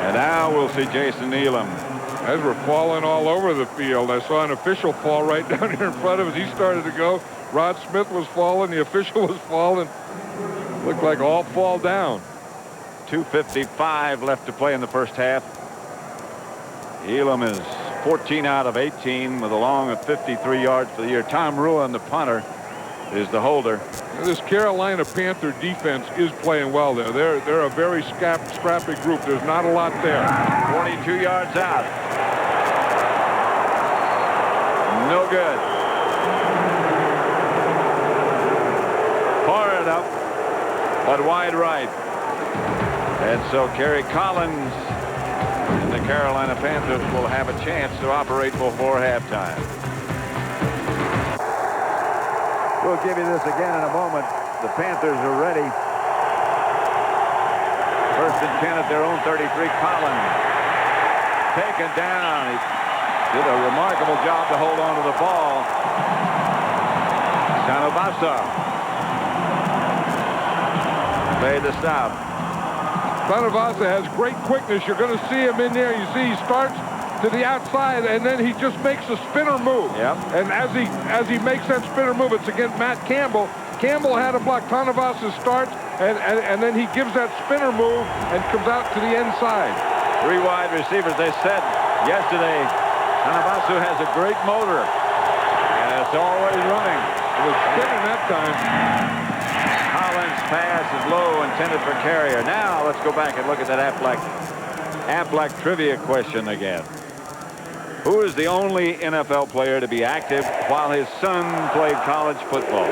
And now we'll see Jason Elam. As we're falling all over the field, I saw an official fall right down here in front of us. He started to go. Rod Smith was falling. The official was falling. Looked like all fall down. 2:55 left to play in the first half. Elam is 14 out of 18 with a long of 53 yards for the year. Tom Ruan, the punter, is the holder. This Carolina Panther defense is playing well there. They're a very scrappy group. There's not a lot there. 42 yards out. No good. Hard up, but wide right. And so Kerry Collins and the Carolina Panthers will have a chance to operate before halftime. We'll give you this again in a moment. The Panthers are ready. First and 10 at their own 33. Collins taken down. He did a remarkable job to hold on to the ball. Sanabasa made the stop. Sanabasa has great quickness. You're going to see him in there. You see he starts to the outside, and then he just makes a spinner move. Yep. And as he makes that spinner move, it's against Matt Campbell. Campbell had a block. Tanavasa starts, and then he gives that spinner move and comes out to the inside. 3 wide receivers. They said yesterday, Tanavasu has a great motor, and it's always running. It was spinning that time. Collins' pass is low, intended for Carrier. Now let's go back and look at that Aflac trivia question again. Who is the only NFL player to be active while his son played college football?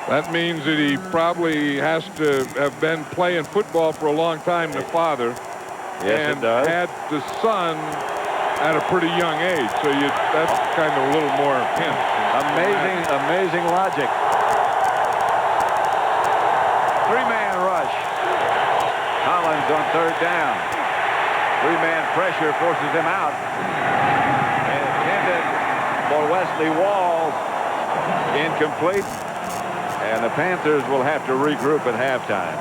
That means that he probably has to have been playing football for a long time, the father. Yes, and it does. Had the son at a pretty young age. So that's kind of a little more hint. Amazing logic. 3-man rush. Collins on 3rd down. 3-man pressure forces him out. And intended for Wesley Walls. Incomplete. And the Panthers will have to regroup at halftime.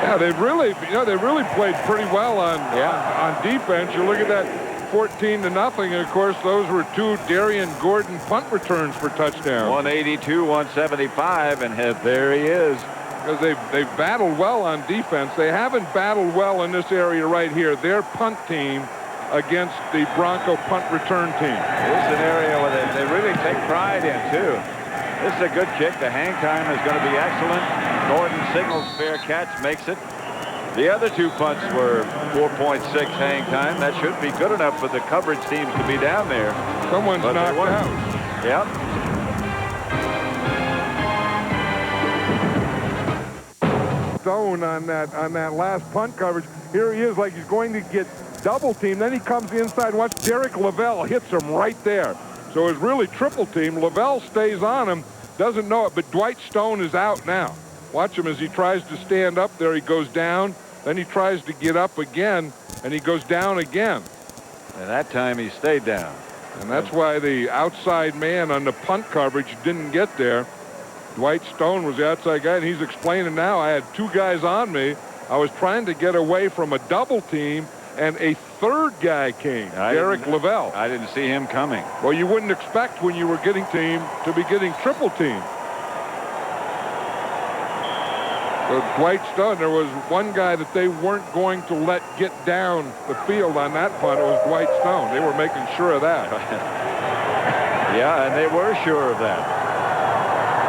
Yeah, they really played pretty well on defense. You look at that 14-0, and of course those were 2 Darrien Gordon punt returns for touchdowns. 182, 175, and there he is. Because they've battled well on defense. They haven't battled well in this area right here. Their punt team against the Bronco punt return team. This is an area where they really take pride in, too. This is a good kick. The hang time is going to be excellent. Gordon signals fair catch, makes it. The other 2 punts were 4.6 hang time. That should be good enough for the coverage teams to be down there. Someone's knocked out. Yep. Zone on that last punt coverage. Here he is, like he's going to get double teamed. Then he comes inside. Watch, Derek Lavelle hits him right there. So it's really triple team. Lavelle stays on him, doesn't know it, but Dwight Stone is out now. Watch him as he tries to stand up there. He goes down. Then he tries to get up again, and he goes down again. And that time he stayed down. And that's why the outside man on the punt coverage didn't get there. Dwight Stone was the outside guy, and he's explaining now, I had 2 guys on me. I was trying to get away from a double team, and a 3rd guy came, Derek Lavelle. I didn't see him coming. Well, you wouldn't expect when you were getting team to be getting triple team. So Dwight Stone, there was one guy that they weren't going to let get down the field on that punt. It was Dwight Stone. They were making sure of that. Yeah, and they were sure of that.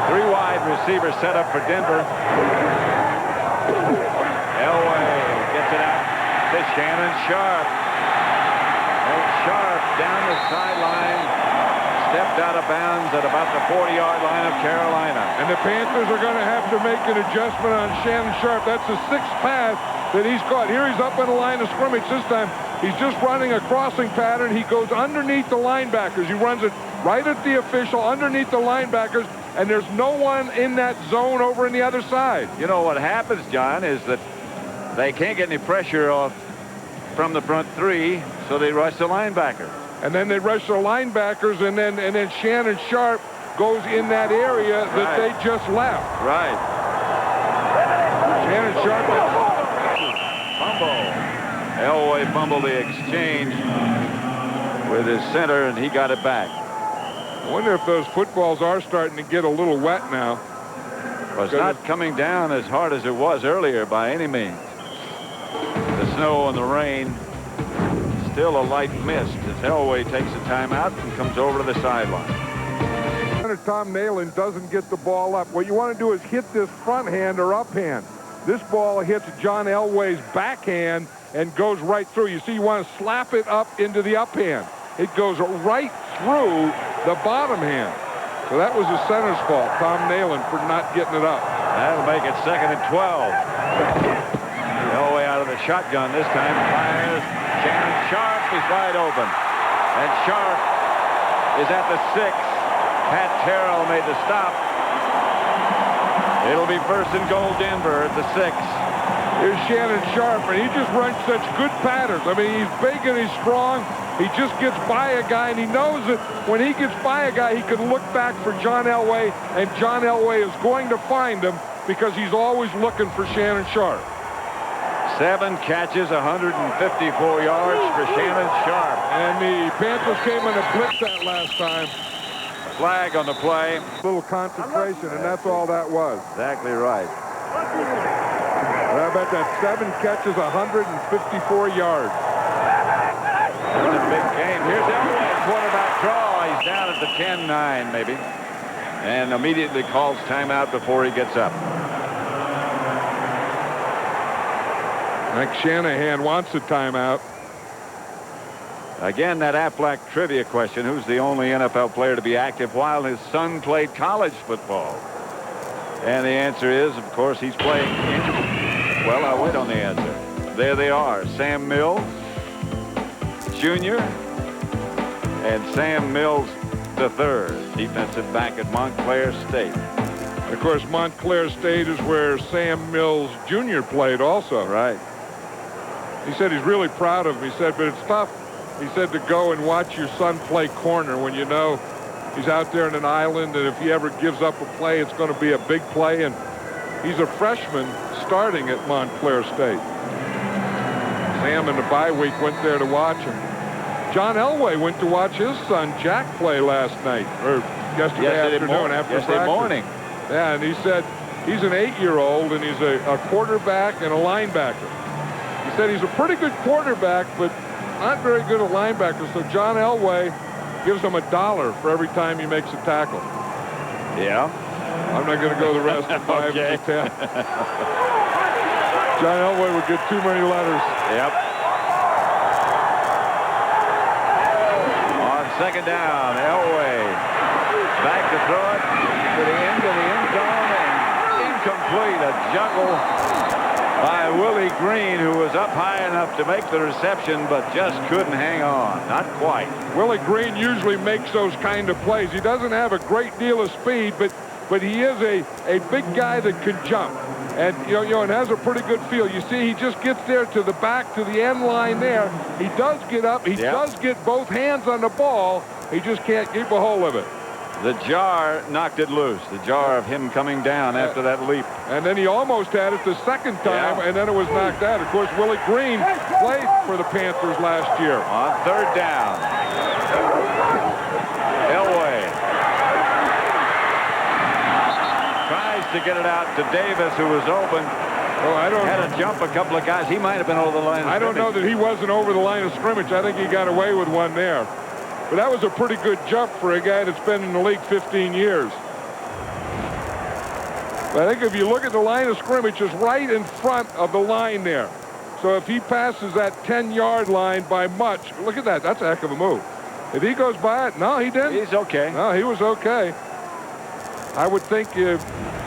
3 wide receivers set up for Denver. Elway gets it out to Shannon Sharp. And Sharp down the sideline, stepped out of bounds at about the 40-yard line of Carolina. And the Panthers are going to have to make an adjustment on Shannon Sharp. That's the 6th pass that he's caught. Here he's up in the line of scrimmage. This time he's just running a crossing pattern. He goes underneath the linebackers. He runs it right at the official, underneath the linebackers, and there's no one in that zone over in the other side. You know what happens, John, is that they can't get any pressure off from the front 3, so they rush the linebacker. And then they rush the linebackers, and then Shannon Sharp goes in that area that they just left. Right. Shannon Sharp. Fumble. Elway fumbled the exchange with his center, and he got it back. I wonder if those footballs are starting to get a little wet now. Well, it's not coming down as hard as it was earlier by any means. The snow and the rain still a light mist as Elway takes a timeout and comes over to the sideline. Tom Nalen doesn't get the ball up. What you want to do is hit this front hand or up hand. This ball hits John Elway's backhand and goes right through. You see, you want to slap it up into the up hand. It goes right through the bottom hand. So that was the center's fault, Tom Nalen, for not getting it up. That'll make it 2nd and 12. Elway out of the shotgun this time. Fires. Shannon Sharp is wide open. And Sharp is at the 6. Pat Terrell made the stop. It'll be 1st and goal Denver at the 6. Here's Shannon Sharp, and he just runs such good patterns. I mean, he's big and he's strong. He just gets by a guy, and he knows that when he gets by a guy, he can look back for John Elway, and John Elway is going to find him because he's always looking for Shannon Sharp. 7 catches, 154 yards for Shannon Sharp. And the Panthers came on a blitz that last time. Flag on the play. A little concentration, and that's all that was. Exactly right. How about that? 7 catches, 154 yards. It's a big game. Here's Elway, quarterback draw. He's down at the 10-9 maybe. And immediately calls timeout before he gets up. Mike Shanahan wants a timeout. Again, that Aflac trivia question. Who's the only NFL player to be active while his son played college football? And the answer is, of course, he's playing. Well, I'll wait on the answer. There they are. Sam Mills Jr. and Sam Mills III, defensive back at Montclair State. Of course, Montclair State is where Sam Mills Jr. played also. Right. He said he's really proud of him. He said, but it's tough. He said to go and watch your son play corner when you know he's out there in an island, and if he ever gives up a play, it's going to be a big play. And he's a freshman starting at Montclair State. Sam in the bye week went there to watch him. John Elway went to watch his son Jack play last night, or yesterday afternoon after yesterday practice. Morning. Yeah, and he said he's an 8-year-old, and he's a quarterback and a linebacker. He said he's a pretty good quarterback, but not very good at linebacker. So John Elway gives him $1 for every time he makes a tackle. Yeah. I'm not going to go the rest of 5 Okay. to 10. John Elway would get too many letters. Yep. On 2nd down, Elway back to throw it to the end of the end zone, and incomplete. A juggle by Willie Green, who was up high enough to make the reception, but just couldn't hang on. Not quite. Willie Green usually makes those kind of plays. He doesn't have a great deal of speed, but he is a big guy that can jump. And, you know, and has a pretty good feel. You see, he just gets there to the back, to the end line there. He does get up. He does get both hands on the ball. He just can't keep a hold of it. The jar knocked it loose. The jar of him coming down after that leap. And then he almost had it the second time, and then it was knocked out. Of course, Willie Green played for the Panthers last year. On 3rd down, Elway tries to get it out to Davis, who was open. Oh, I don't had to jump a couple of guys. He might have been over the line of scrimmage. I don't know that he wasn't over the line of scrimmage. I think he got away with one there. But that was a pretty good jump for a guy that's been in the league 15 years. But I think if you look at the line of scrimmage, it's right in front of the line there. So if he passes that 10-yard line by much, look at that. That's a heck of a move. If he goes by it, no, he didn't. He's okay. No, he was okay. I would think you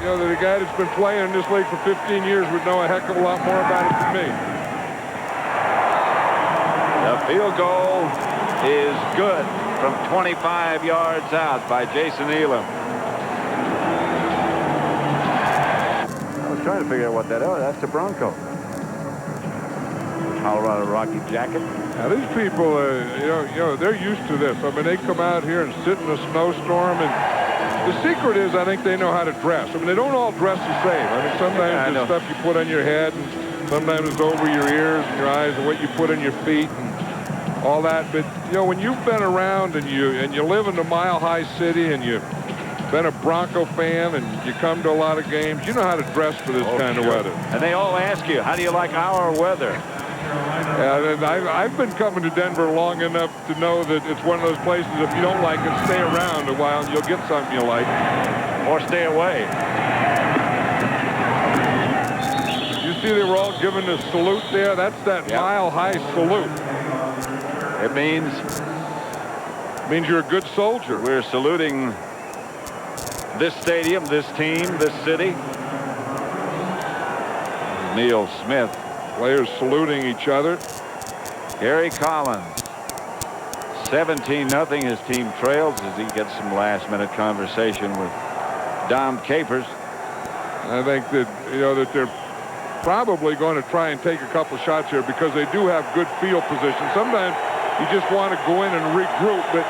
know that a guy that's been playing in this league for 15 years would know a heck of a lot more about it than me. The field goal is good from 25 yards out by Jason Elam. I was trying to figure out what that is. Oh, that's the Bronco. Colorado Rocky jacket. Now these people, you know, they're used to this. I mean, they come out here and sit in a snowstorm, and the secret is, I think they know how to dress. I mean, they don't all dress the same. I mean, sometimes it's stuff you put on your head, and sometimes it's over your ears and your eyes, and what you put on your feet, and all that. But you know, when you've been around and you live in the Mile High City, and you've been a Bronco fan, and you come to a lot of games, you know how to dress for this kind of weather. And they all ask you, how do you like our weather? And I've been coming to Denver long enough to know that it's one of those places, if you don't like it, stay around a while and you'll get something you like. Or stay away. You see they were all given a salute there? That's that mile-high salute. It means you're a good soldier. We're saluting this stadium, this team, this city. Neil Smith. Players saluting each other. Gary Collins. 17-0. His team trails as he gets some last-minute conversation with Dom Capers. I think that, that they're probably going to try and take a couple shots here because they do have good field position. Sometimes you just want to go in and regroup, but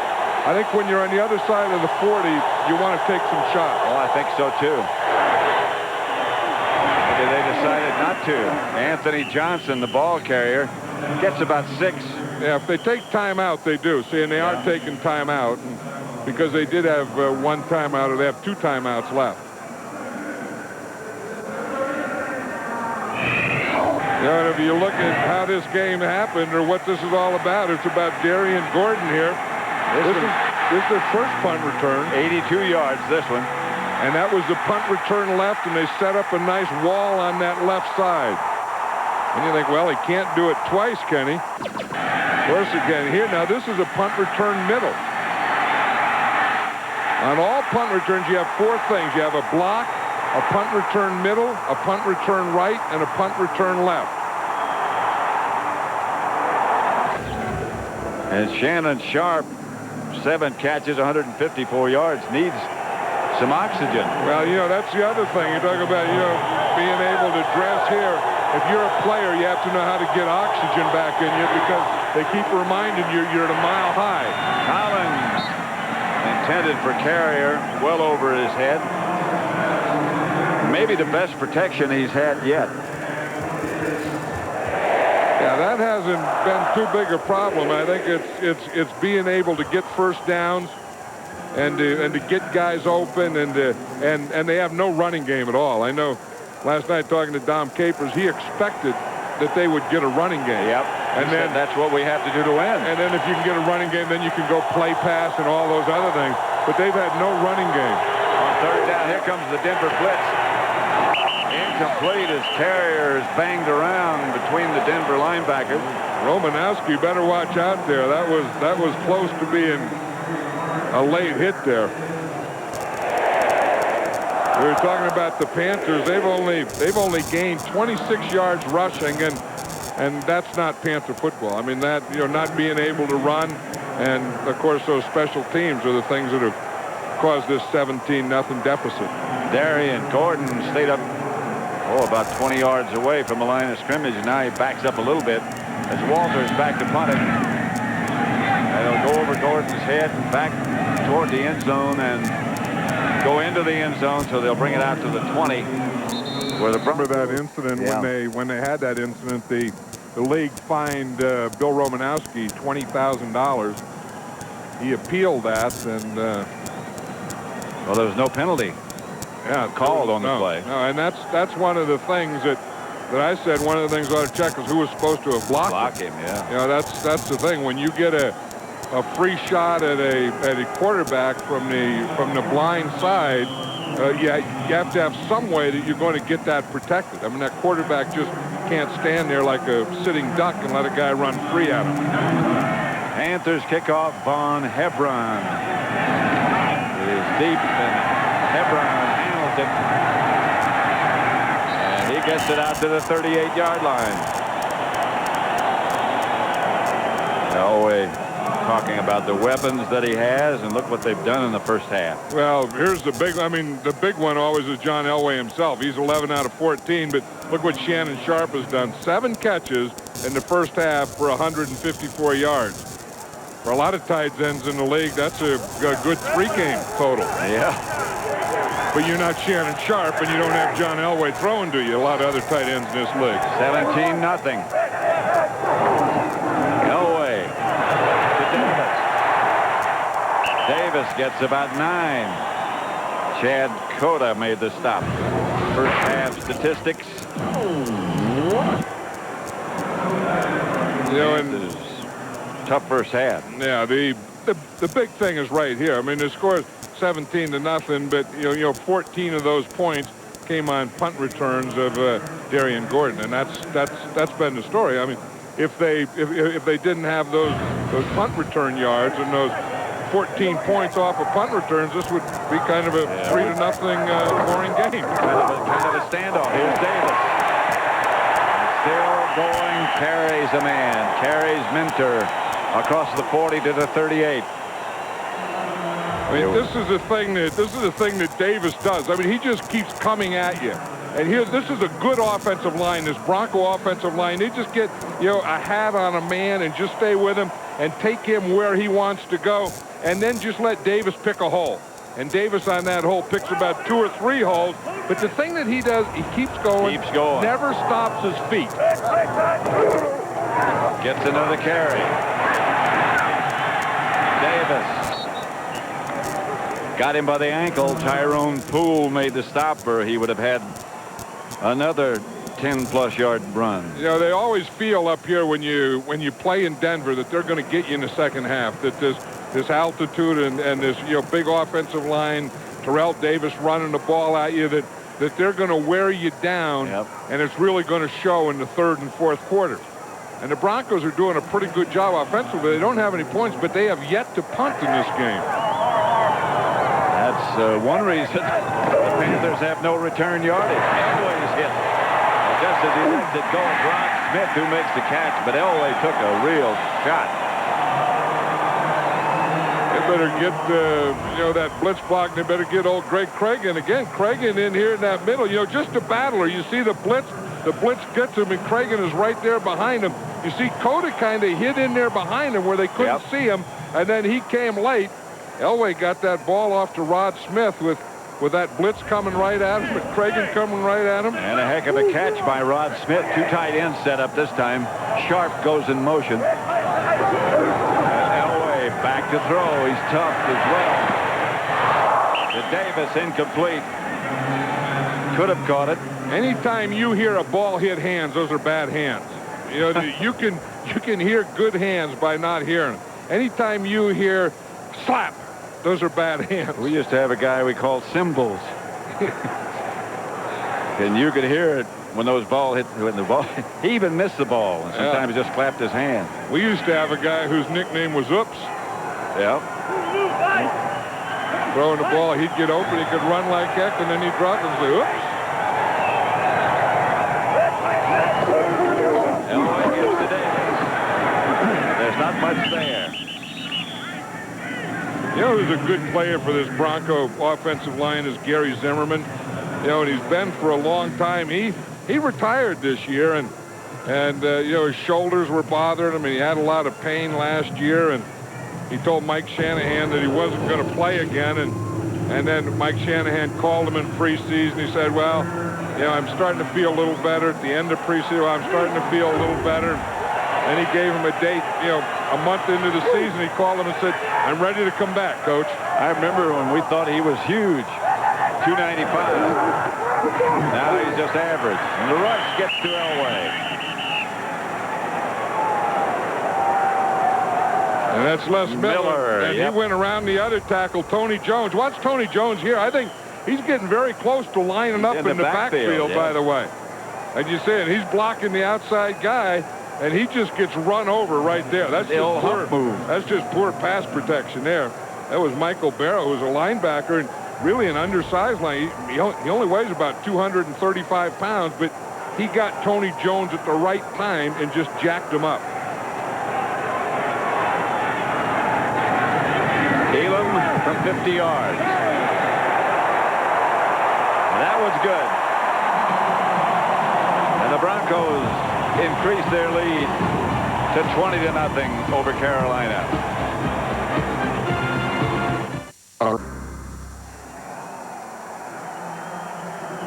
I think when you're on the other side of the 40, you want to take some shots. Oh, I think so, too. Maybe they decided not to. Anthony Johnson, the ball carrier, gets about 6. Yeah, if they take timeout, they do. See, and they are taking timeout because they did have one timeout, or they have 2 timeouts left. And if you look at how this game happened or what this is all about, it's about Darrien Gordon here. This is their first punt return. 82 yards, this one. And that was the punt return left, and they set up a nice wall on that left side. And you think, well, he can't do it twice, can he? Of course he can. Here, now, this is a punt return middle. On all punt returns, you have 4 things. You have a block, a punt return middle, a punt return right, and a punt return left. And Shannon Sharp, 7 catches, 154 yards, needs some oxygen. Well, that's the other thing. You talk about, being able to dress here. If you're a player, you have to know how to get oxygen back in you because they keep reminding you you're at a mile high. Collins, intended for Carrier, well over his head. Maybe the best protection he's had yet. Yeah, that hasn't been too big a problem. I think it's being able to get first downs and to get guys open and they have no running game at all. I know last night talking to Dom Capers, he expected that they would get a running game. Yep. And then that's what we have to do to win. And then if you can get a running game, then you can go play pass and all those other things. But they've had no running game. On third down, here comes the Denver blitz. Incomplete as Carrier is banged around between the Denver linebackers. Romanowski better watch out there. That was close to being a late hit there. We were talking about the Panthers. They've only gained 26 yards rushing, and that's not Panther football. I mean, that not being able to run, and of course those special teams are the things that have caused this 17-0 deficit. Darrien Gordon stayed up about 20 yards away from the line of scrimmage. Now he backs up a little bit as Walters back to punt it. It'll go over Gordon's head and back toward the end zone and go into the end zone, so they'll bring it out to the 20. Where the remember that incident when they had that incident, the league fined Bill Romanowski $20,000. He appealed that, and well, there was no penalty. Yeah, called on the play. No, and that's one of the things that I said. One of the things I ought to check is who was supposed to have blocked him. Yeah. That's the thing. When you get a free shot at a quarterback from the blind side, you have to have some way that you're going to get that protected. I mean, that quarterback just can't stand there like a sitting duck and let a guy run free at him. Panthers kickoff. Von Hebron is deep, and Hebron handles it, and he gets it out to the 38-yard line. Elway talking about the weapons that he has, and look what they've done in the first half. Well, here's the big one always is John Elway himself. He's 11 out of 14, but look what Shannon Sharp has done. 7 catches in the first half for 154 yards. For a lot of tight ends in the league, that's a good 3-game total. Yeah. But you're not Shannon Sharp, and you don't have John Elway throwing to you. A lot of other tight ends in this league. 17-0. Elway to Davis. Davis gets about 9. Chad Cota made the stop. First half statistics. You know, Panthers, tough first half. Yeah, the big thing is right here. I mean, the score is 17-0, but you know, 14 of those points came on punt returns of Darrien Gordon, and that's been the story. I mean, if they didn't have those punt return yards and those 14 points off of punt returns, this would be kind of a 3-0 boring game. Kind of a standoff. Here's Davis. Still going, carries a man, carries Minter across the 40 to the 38. I mean, this is the thing that Davis does. I mean, he just keeps coming at you. And here, this is a good offensive line, this Bronco offensive line. They just get, you know, a hat on a man and just stay with him and take him where he wants to go, and then just let Davis pick a hole. And Davis on that hole picks about 2 or 3 holes. But the thing that he does, he keeps going. Never stops his feet. Gets another carry. Davis. Got him by the ankle. Tyrone Poole made the stopper. He would have had another 10-plus yard run. You know, they always feel up here when you play in Denver that they're going to get you in the second half. That this altitude and this, you know, big offensive line, Terrell Davis running the ball at you, that they're going to wear you down, and it's really going to show in the third and fourth quarters. And the Broncos are doing a pretty good job offensively. They don't have any points, but they have yet to punt in this game. That's one reason the Panthers have no return yardage. Elway's hit. Just as he left it go, Rod Smith who makes the catch, but Elway took a real shot. They better get you know, that blitz block. They better get old Greg Cragen again. Cragen in here in that middle. You know, just a battler. You see the blitz. The blitz gets him, and Cragen is right there behind him. You see Cota kind of hid in there behind him where they couldn't see him, and then he came late. Elway got that ball off to Rod Smith with that blitz coming right at him, and Cragen coming right at him. And a heck of a catch by Rod Smith. 2 tight ends set up this time. Sharp goes in motion. Elway back to throw. He's tough as well. To Davis, incomplete. Could have caught it. Anytime you hear a ball hit hands, those are bad hands. You know, you can hear good hands by not hearing them. Anytime you hear slap, those are bad hands. We used to have a guy we called Cymbals. And you could hear it when those ball hit. When the ball, he even missed the ball, and sometimes he just clapped his hand. We used to have a guy whose nickname was Oops. Yeah. Throwing the ball, he'd get open, he could run like heck, and then he'd drop it and say, oops. Elway gives to Davis. There's not much there. You know who's a good player for this Bronco offensive line is Gary Zimmerman. You know, and he's been for a long time. He retired this year, and you know, his shoulders were bothering him, and he had a lot of pain last year, and he told Mike Shanahan that he wasn't going to play again, and then Mike Shanahan called him in preseason. He said, well, you know, I'm starting to feel a little better at the end of preseason. Well, I'm starting to feel a little better. And he gave him a date, you know, a month into the season. He called him and said, I'm ready to come back, Coach. I remember when we thought he was huge, 295. Now he's just average. And the rush gets to Elway. And that's Les Miller. And he went around the other tackle, Tony Jones. Watch Tony Jones here. I think he's getting very close to lining up in the backfield, by the way. And you see it, he's blocking the outside guy, and he just gets run over right there. That's just poor move. That's just poor pass protection there. That was Michael Barrow, who's a linebacker and really an undersized line. He only weighs about 235 pounds, but he got Tony Jones at the right time and just jacked him up. Elam from 50 yards. That was good. And the Broncos increase their lead to 20-0 over Carolina.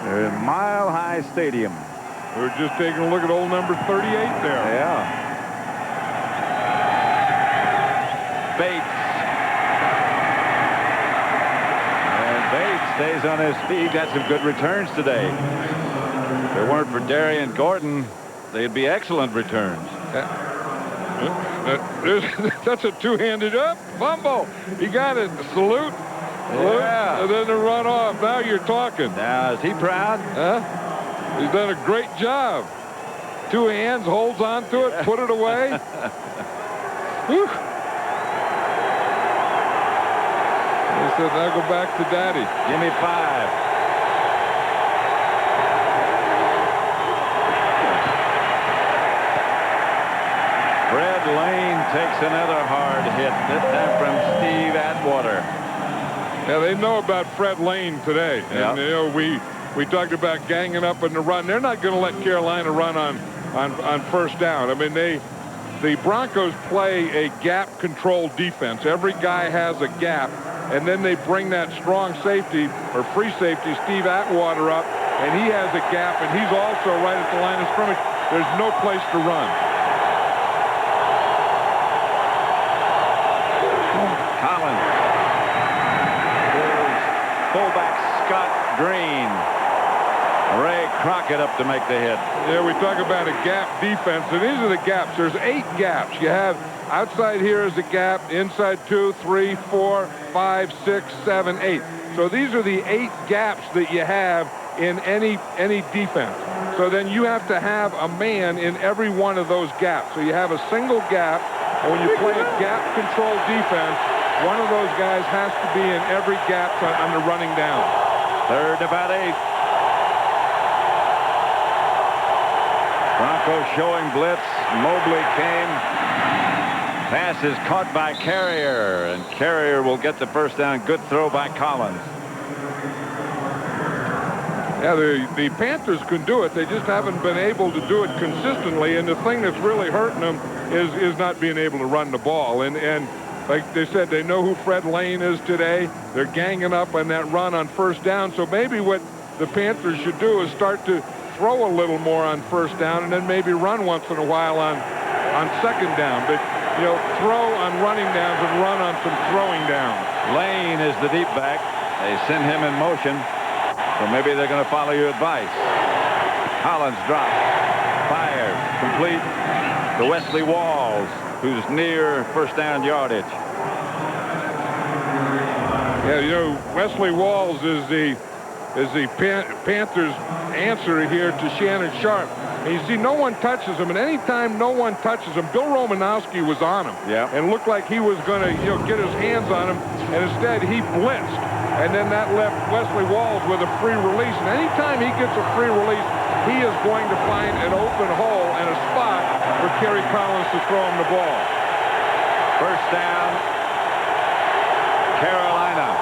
They're in Mile High Stadium. We're just taking a look at old number 38 there. Yeah. Bates. And Bates stays on his feet. Got some good returns today. If it weren't for Darrien Gordon, they'd be excellent returns. That's a two-handed up fumble. He got it. Salute. Yeah. And then the run off. Now you're talking. Now, is he proud? Huh? He's done a great job. Two hands, holds on to it, put it away. Whew. He said, now go back to daddy. Give me 5. Fred Lane takes another hard hit, this time from Steve Atwater. Yeah, they know about Fred Lane today. Yep. And, you know, we talked about ganging up in the run. They're not going to let Carolina run on first down. I mean, the Broncos play a gap-control defense. Every guy has a gap, and then they bring that strong safety or free safety, Steve Atwater, up, and he has a gap, and he's also right at the line of scrimmage. There's no place to run. Collins. Fullback Scott Green. Ray Crockett up to make the hit. Yeah, we talk about a gap defense, and these are the gaps. There's 8 gaps. You have outside here is a gap, inside 2, 3, 4, 5, 6, 7, 8. So these are the 8 gaps that you have in any defense. So then you have to have a man in every one of those gaps. So you have a single gap, and when you play a gap control defense, one of those guys has to be in every gap on the running down. Third about 8. Broncos showing blitz. Mobley came. Pass is caught by Carrier, and Carrier will get the first down. Good throw by Collins. Yeah, the Panthers can do it. They just haven't been able to do it consistently, and the thing that's really hurting them is not being able to run the ball. And like they said, they know who Fred Lane is today. They're ganging up on that run on first down. So maybe what the Panthers should do is start to throw a little more on first down and then maybe run once in a while on second down. But, you know, throw on running downs and run on some throwing downs. Lane is the deep back. They send him in motion. So maybe they're going to follow your advice. Collins drops. Fires. Complete to Wesley Walls, who's near first down yardage. Yeah, you know, Wesley Walls is the Panthers' answer here to Shannon Sharp. And you see, no one touches him, and anytime no one touches him, Bill Romanowski was on him. Yeah. And looked like he was going to, you know, get his hands on him, and instead he blitzed. And then that left Wesley Walls with a free release. And anytime he gets a free release, he is going to find an open hole and a spot for Kerry Collins to throw him the ball. First down, Carolina.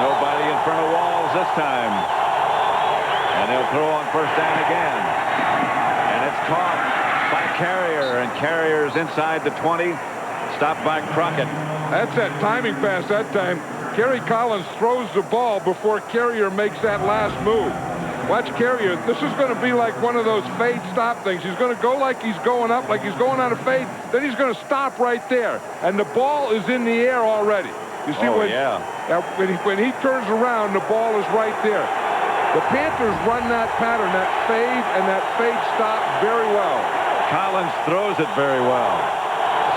Nobody in front of Walls this time. And they'll throw on first down again. And it's caught by Carrier. And Carrier's inside the 20. Stopped by Crockett. That's that timing pass that time. Kerry Collins throws the ball before Carrier makes that last move. Watch Carrier. This is going to be like one of those fade stop things. He's going to go like he's going up, like he's going on a fade. Then he's going to stop right there. And the ball is in the air already. You see when he turns around, the ball is right there. The Panthers run that pattern, that fade and that fade stop very well. Collins throws it very well.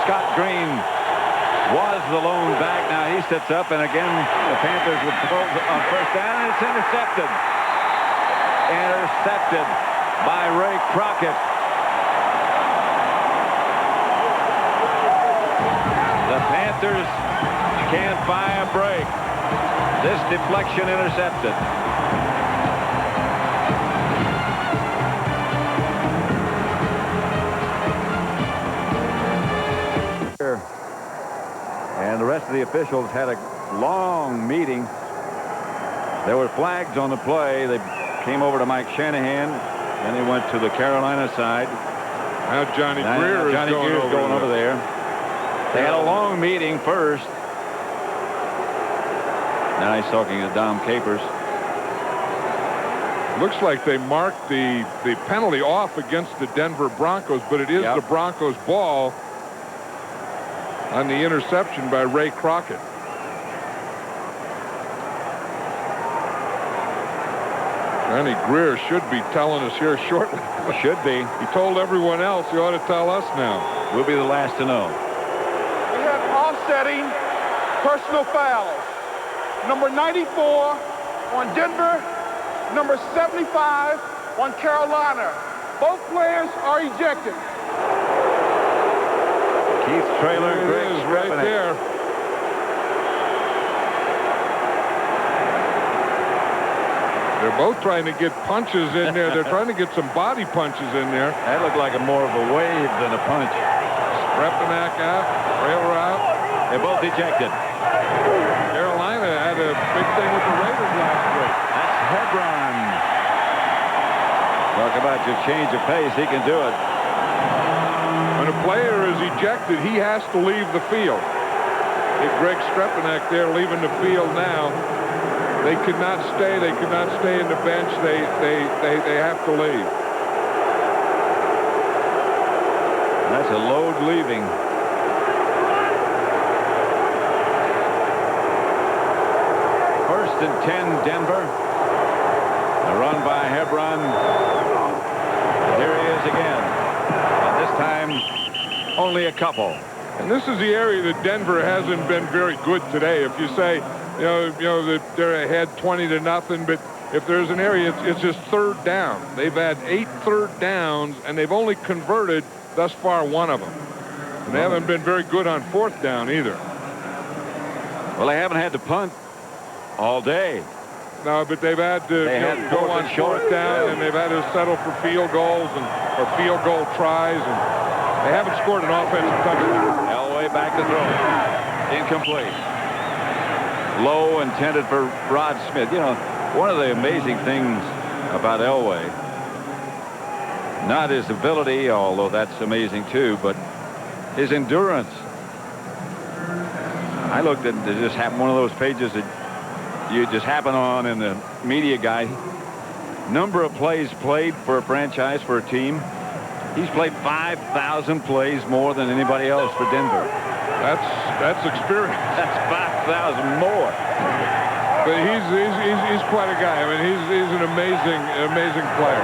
Scott Green was the lone back. Now he sits up, and again the Panthers would throw on first down, and it's intercepted. Intercepted by Ray Crockett. The Panthers can't buy a break. This deflection intercepted. And the rest of the officials had a long meeting. There were flags on the play. They came over to Mike Shanahan, then they went to the Carolina side. Now Johnny Greer is going over there. They had a long meeting first. Now he's talking to Dom Capers. Looks like they marked the penalty off against the Denver Broncos, but it is the Broncos' ball on the interception by Ray Crockett. Johnny Greer should be telling us here shortly. Should be. He told everyone else. He ought to tell us now. We'll be the last to know. We have offsetting personal fouls. Number 94 on Denver, number 75 on Carolina. Both players are ejected. Keith Traylor, Greg It is right Skrepenick. there. They're both trying to get punches in there. They're trying to get some body punches in there. That looked like more of a wave than a punch. Skrepenick out, Traylor out. They're both ejected. Carolina had a big thing with the Raiders last week. That's Hebron. Talk about your change of pace. He can do it. When a player is ejected, he has to leave the field. Big Greg Skrepenick there leaving the field now. They could not stay. They could not stay in the bench. They have to leave. That's a load leaving. First and 10, Denver. A run by Hebron. Here he is again. And this time, only a couple. And this is the area that Denver hasn't been very good today. If you say, you know that they're ahead 20-0, but if there's an area, it's just third down. They've had 8 third downs, and they've only converted thus far 1 of them. And they haven't been very good on 4th down either. Well, they haven't had to punt all day. No, but they've had to go on 4th down, and they've had to settle for field goals or field goal tries, and they haven't scored an offensive touchdown. Elway back to throw. Incomplete. Low, intended for Rod Smith. You know, one of the amazing things about Elway, not his ability, although that's amazing too, but his endurance. I looked at it, just happened one of those pages that you just happen on in the media guide. Number of plays played for a franchise, for a team. He's played 5,000 plays more than anybody else for Denver. That's experience. That's 5,000 more. But he's quite a guy. I mean, he's an amazing player.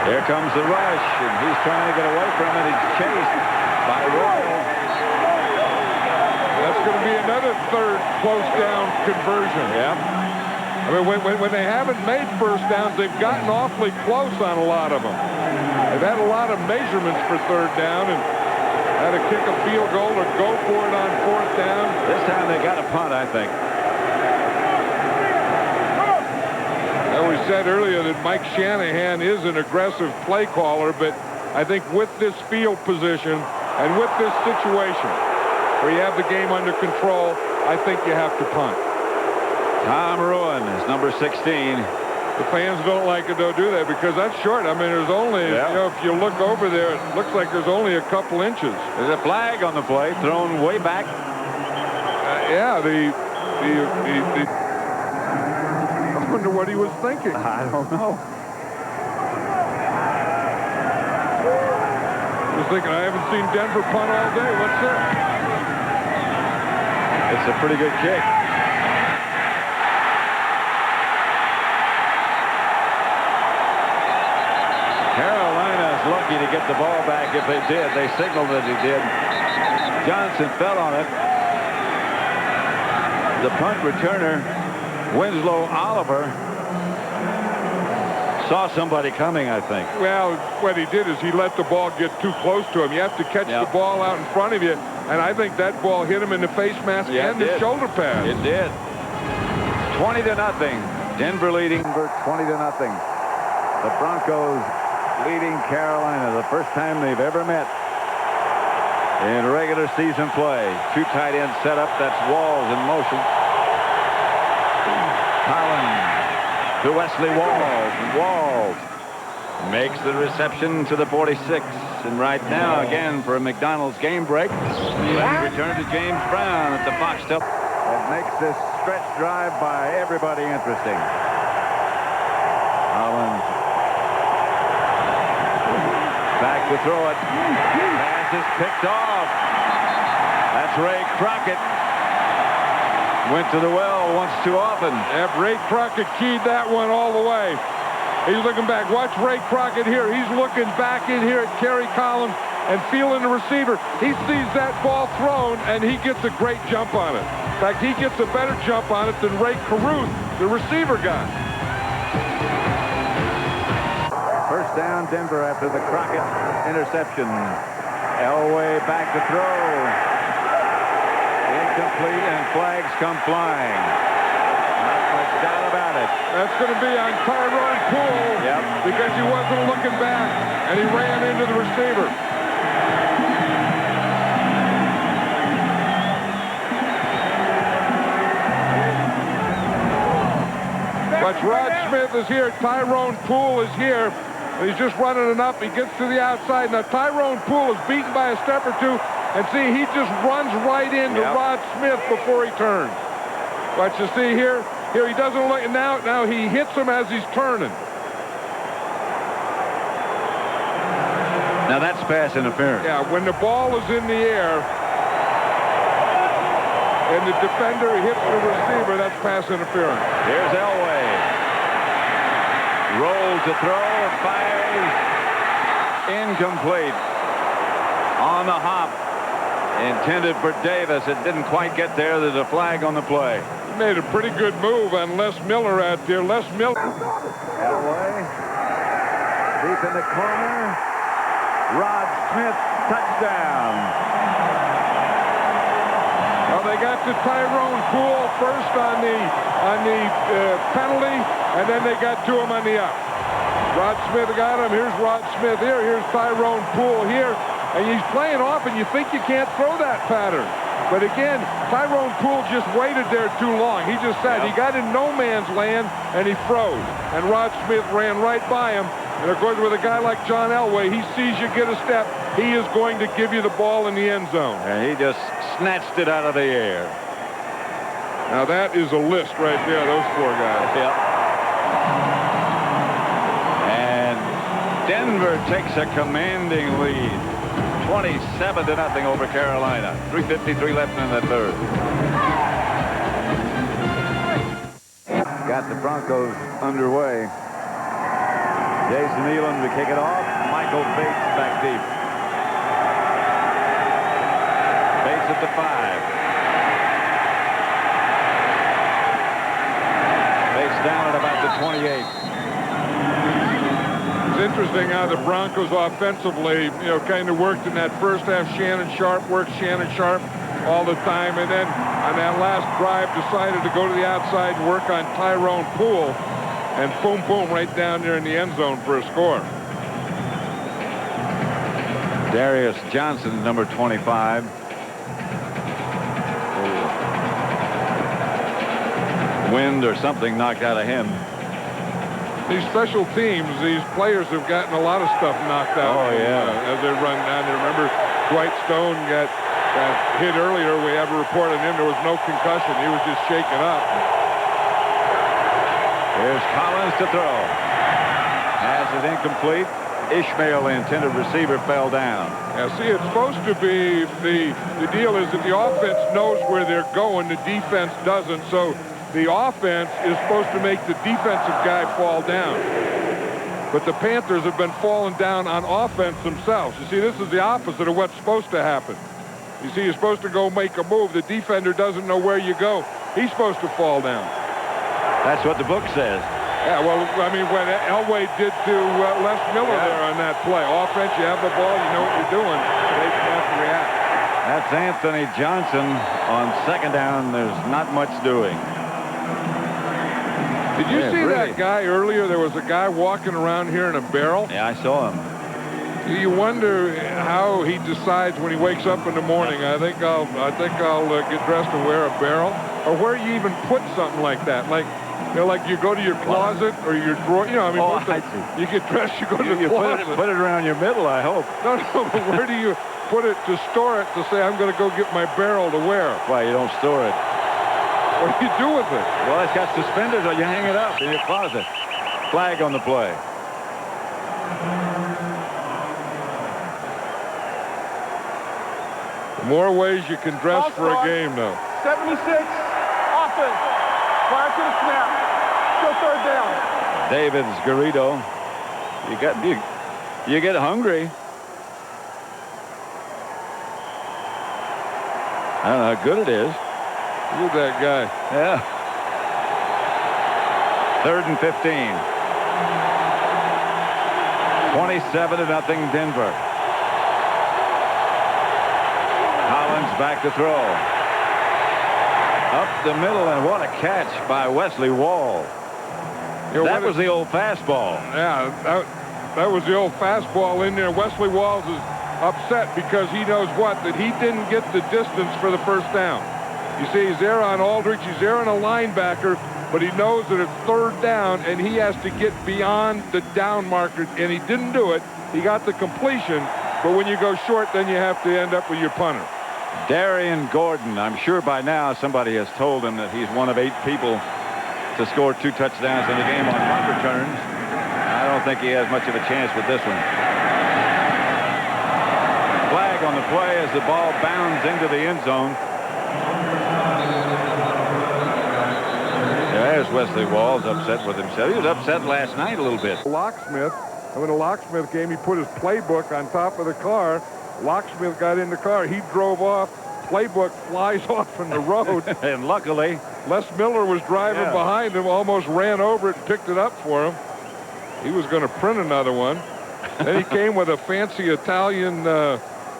Here comes the rush, and he's trying to get away from it. He's chased by Royal. That's going to be another third close down conversion. Yep. I mean, when they haven't made first downs, they've gotten awfully close on a lot of them. They've had a lot of measurements for third down and had to kick a field goal or go for it on 4th down. This time they got a punt, I think. We said earlier that Mike Shanahan is an aggressive play caller, but I think with this field position and with this situation where you have the game under control, I think you have to punt. Tom Ruin is number 16. The fans don't like it, though, do they? Because that's short. I mean, there's only, if you look over there, it looks like there's only a couple inches. There's a flag on the play, thrown way back. I wonder what he was thinking. I don't know. He was thinking, I haven't seen Denver punt all day. What's that? It's a pretty good kick. Carolina's lucky to get the ball back if they did. They signaled that he did. Johnson fell on it. The punt returner, Winslow Oliver, saw somebody coming, I think. Well, what he did is he let the ball get too close to him. You have to catch the ball out in front of you, and I think that ball hit him in the face mask and the shoulder pad. It did. 20-0. Denver leading for 20-0. The Broncos leading Carolina, the first time they've ever met in regular season play. 2 tight ends set up. That's Walls in motion. Collins to Wesley Walls. Walls makes the reception to the 46. And right now, again, for a McDonald's game break, let's return to James Brown at the Fox Tub. That makes this stretch drive by everybody interesting. Collins back to throw it. Pass is picked off. That's Ray Crockett. Went to the well once too often. Ray Crockett keyed that one all the way. He's looking back. Watch Ray Crockett here. He's looking back in here at Kerry Collins and feeling the receiver. He sees that ball thrown, and he gets a great jump on it. In fact, he gets a better jump on it than Ray Caruth, the receiver, got. First down, Denver after the Crockett interception. Elway back to throw. Incomplete, and flags come flying. Not much doubt about it. That's going to be on Tyrone Poole. Yep. Because he wasn't looking back, and he ran into the receiver. But Rod Smith is here. Tyrone Poole is here. He's just running it up. He gets to the outside. Now, Tyrone Poole is beaten by a step or two. And see, he just runs right into Rod Smith before he turns. But you see here, he doesn't look. Now he hits him as he's turning. Now that's pass interference. Yeah, when the ball is in the air and the defender hits the receiver, that's pass interference. Here's Elway. Rolls to throw, fires. Incomplete. On the hop. Intended for Davis. It didn't quite get there. There's a flag on the play. He made a pretty good move on Les Miller out there. Les Miller. Elway. Deep in the corner. Rod Smith, touchdown. Well, they got to Tyrone Poole first on the penalty, and then they got to him on the up. Rod Smith got him. Here's Rod Smith here. Here's Tyrone Poole here. And he's playing off, and you think you can't throw that pattern. But again, Tyrone Poole just waited there too long. He just sat. He got in no man's land, and he froze. And Rod Smith ran right by him. And of course, with a guy like John Elway, he sees you get a step. He is going to give you the ball in the end zone. And he just snatched it out of the air. Now, that is a list right there, those four guys. Yep. And Denver takes a commanding lead. 27-0 over Carolina. 3:53 left in the third. Got the Broncos underway. Jason Elam to kick it off. Michael Bates back deep. Bates at the 5. Bates down at about the 28. It's interesting how the Broncos offensively, kind of worked in that first half. Shannon Sharp worked Shannon Sharp all the time. And then on that last drive, decided to go to the outside and work on Tyrone Poole. And boom, boom, right down there in the end zone for a score. Darius Johnson, number 25. Wind or something knocked out of him. These special teams, these players have gotten a lot of stuff knocked out. Oh, yeah. As they run down there. Remember, Dwight Stone got hit earlier. We have a report on him. There was no concussion. He was just shaken up. Here's Collins to throw. Has it incomplete. Ishmael, the intended receiver, fell down. Yeah, see, it's supposed to be, the deal is that the offense knows where they're going. The defense doesn't. So the offense is supposed to make the defensive guy fall down. But the Panthers have been falling down on offense themselves. You see, this is the opposite of what's supposed to happen. You see, you're supposed to go make a move. The defender doesn't know where you go. He's supposed to fall down. That's what the book says. Yeah, well, I mean, what Elway did to Les Miller there on that play. Offense, you have the ball, you know what you're doing. They have to react. That's Anthony Johnson on second down. There's not much doing. Did you see that guy earlier? There was a guy walking around here in a barrel. Yeah, I saw him. You wonder how he decides when he wakes up in the morning. I think I'll get dressed and wear a barrel, or where you even put something like that. Like, like you go to your closet or your drawer. You get dressed, you go to the closet. Put it around your middle, I hope. No, but where do you put it to store it to say I'm going to go get my barrel to wear? Why, you don't store it. What do you do with it? Well, it's got suspenders, or you hang it up in your closet. Flag on the play. More ways you can dress for a game, though. 76, offense. Prior to the snap. Still third down. David's Garrido. You get hungry. I don't know how good it is. Look at that guy. Yeah. 3rd and 15. 27-0 Denver. Collins back to throw. Up the middle, and what a catch by Wesley Wall. That was the old fastball. Yeah, that was the old fastball in there. Wesley Walls is upset because he knows that he didn't get the distance for the first down. You see, he's there on Aldrich, he's there on a linebacker, but he knows that it's 3rd down, and he has to get beyond the down marker, and he didn't do it. He got the completion, but when you go short, then you have to end up with your punter. Darrien Gordon, I'm sure by now somebody has told him that he's one of 8 people to score 2 touchdowns in the game on punt returns. I don't think he has much of a chance with this one. Flag on the play as the ball bounds into the end zone. There's Wesley Walls upset with himself. He was upset last night a little bit. Locksmith, in the Locksmith game, he put his playbook on top of the car. Locksmith got in the car. He drove off. Playbook flies off in the road. And luckily, Les Miller was driving behind him, almost ran over it and picked it up for him. He was going to print another one. Then he came with a fancy Italian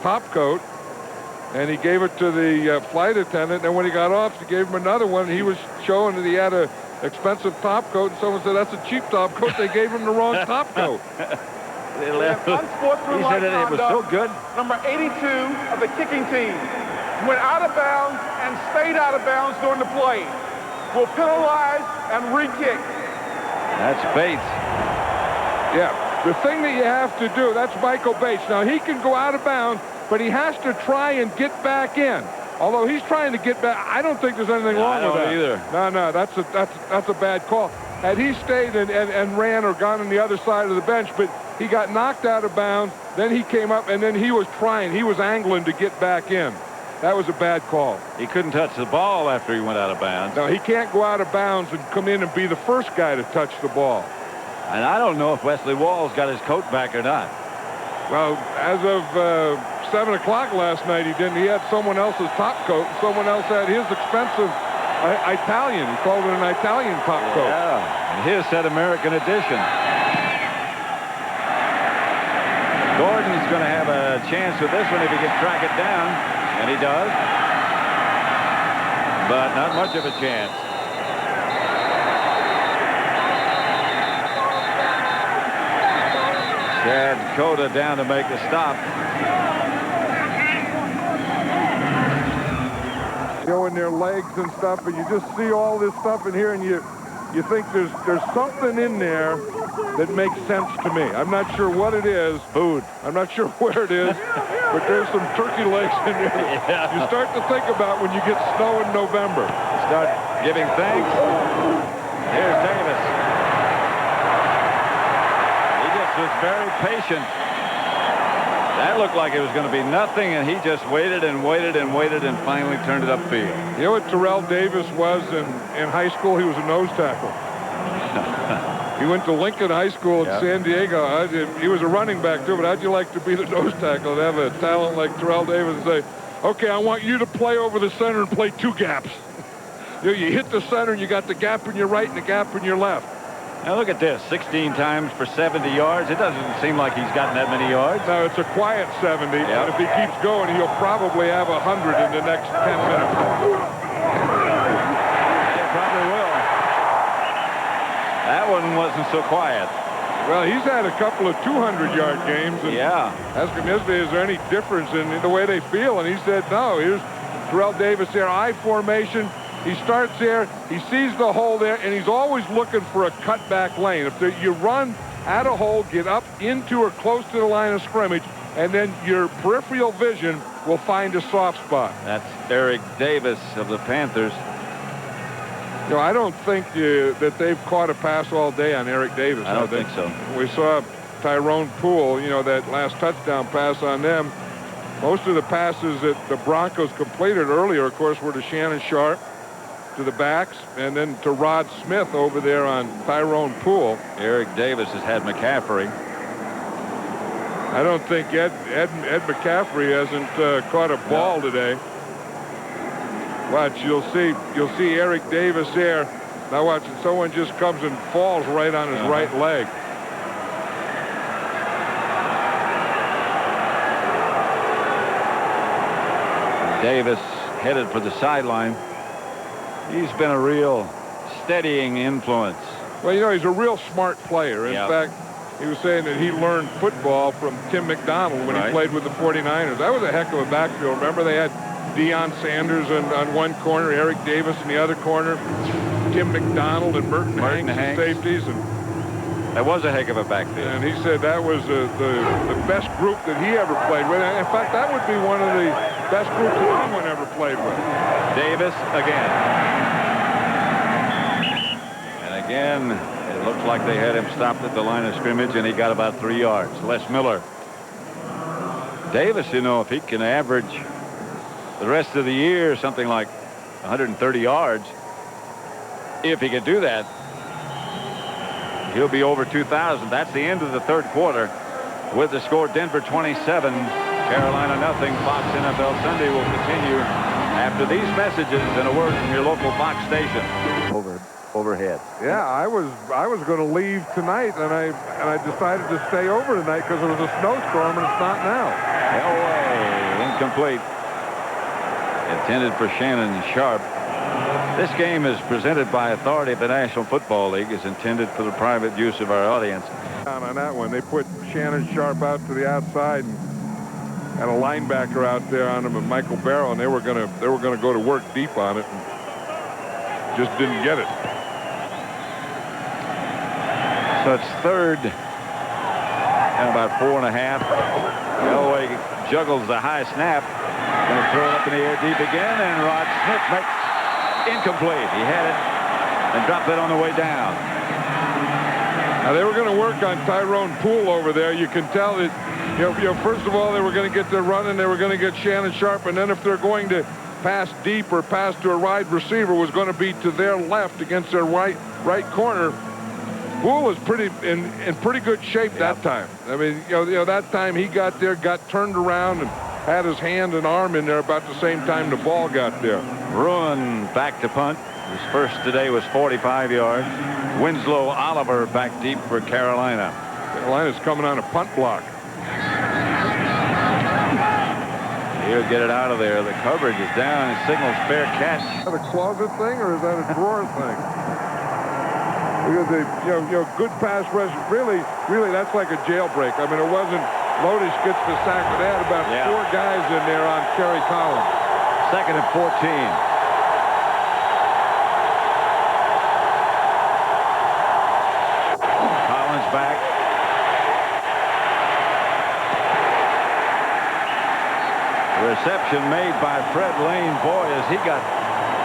top coat, and he gave it to the flight attendant. And when he got off, he gave him another one. He was showing that he had an expensive top coat, and someone said, that's a cheap top coat. They gave him the wrong top coat. He said it was so good. Number 82 of the kicking team went out of bounds and stayed out of bounds during the play. Will penalize and re-kick. That's Bates. Yeah, the thing that you have to do, that's Michael Bates. Now, he can go out of bounds, but he has to try and get back in. Although he's trying to get back, I don't think there's anything wrong with that. Either. No, that's a bad call. Had he stayed and ran or gone on the other side of the bench, but he got knocked out of bounds, then he came up, and then he was trying. He was angling to get back in. That was a bad call. He couldn't touch the ball after he went out of bounds. No, he can't go out of bounds and come in and be the first guy to touch the ball. And I don't know if Wesley Walls got his coat back or not. Well, as of 7 o'clock last night, he didn't. He had someone else's top coat. Someone else had his expensive Italian. He called it an Italian top coat. Yeah, and his said American edition. Gordon's going to have a chance with this one if he can track it down, and he does. But not much of a chance. Chad Cota down to make the stop. Showing their legs and stuff, and you just see all this stuff in here, and you think there's something in there that makes sense to me. I'm not sure what it is. Food. I'm not sure where it is, but there's some turkey legs in there. Yeah. You start to think about when you get snow in November. Start giving thanks. Here's Davis. He just was very patient. That looked like it was going to be nothing, and he just waited and waited and waited and finally turned it upfield. You know what Terrell Davis was in high school? He was a nose tackle. He went to Lincoln High School in San Diego. He was a running back, too, but how'd you like to be the nose tackle and have a talent like Terrell Davis and say, okay, I want you to play over the center and play 2 gaps. You hit the center, and you got the gap in your right and the gap in your left. Now look at this, 16 times for 70 yards. It doesn't seem like he's gotten that many yards. No, it's a quiet 70. Yep. And if he keeps going, he'll probably have 100 in the next 10 minutes. He probably will. That one wasn't so quiet. Well, he's had a couple of 200-yard games. And asked him yesterday, is there any difference in the way they feel? And he said, no. Here's Terrell Davis there, I formation. He starts there, he sees the hole there, and he's always looking for a cutback lane. If you run at a hole, get up into or close to the line of scrimmage, and then your peripheral vision will find a soft spot. That's Eric Davis of the Panthers. You know, I don't think that they've caught a pass all day on Eric Davis. I don't think so. We saw Tyrone Poole, you know, that last touchdown pass on them. Most of the passes that the Broncos completed earlier, of course, were to Shannon Sharp. to the backs, and then to Rod Smith over there on Tyrone Poole. Eric Davis has had McCaffrey. I don't think Ed McCaffrey hasn't caught a ball today. Watch, you'll see Eric Davis there. Now watch, someone just comes and falls right on his right leg. Davis headed for the sideline. He's been a real steadying influence. Well, you know, he's a real smart player. In fact, he was saying that he learned football from Tim McDonald when he played with the 49ers. That was a heck of a backfield. Remember, they had Deion Sanders on one corner, Eric Davis in the other corner, Tim McDonald and Merton Hanks as safeties. And that was a heck of a backfield. And he said that was the best group that he ever played with. In fact, that would be one of the best groups that anyone ever played with. Davis again. And again, it looks like they had him stopped at the line of scrimmage, and he got about 3 yards. Les Miller. Davis, you know, if he can average the rest of the year something like 130 yards, if he could do that, he'll be over 2,000. That's the end of the third quarter. With the score, Denver 27, Carolina nothing. Fox NFL Sunday will continue after these messages and a word from your local Fox station. Overhead. Yeah, I was going to leave tonight, and I decided to stay over tonight because there was a snowstorm, and it's not now. Elway, incomplete. Intended for Shannon Sharp. This game is presented by authority of the National Football League. Is intended for the private use of our audience. On that one, they put Shannon Sharp out to the outside and had a linebacker out there on him, and Michael Barrow, and they were gonna go to work deep on it, and just didn't get it. So it's third and about 4.5. Elway juggles the high snap. Going to throw it up in the air deep again, and Rod Smith makes incomplete. He had it and dropped it on the way down. Now they were going to work on Tyrone Poole over there. You can tell that, you know, first of all, they were going to get their run, and they were going to get Shannon Sharp, and then if they're going to pass deep or pass to a wide receiver, was going to be to their left against their right corner. Poole was in pretty good shape that time. I mean, you know, that time he got there, got turned around, and had his hand and arm in there about the same time the ball got there. Ruin back to punt. His first today was 45 yards. Winslow Oliver back deep for Carolina. Carolina's coming on a punt block. He'll get it out of there. The coverage is down. It signals fair catch. Is that a closet thing or is that a drawer thing? Because you know, good pass rush. Really, that's like a jailbreak. I mean, it wasn't. Lotus gets the sack, but they had about 4 guys in there on Kerry Collins. Second and 14. Collins back. The reception made by Fred Lane. Boy, has he got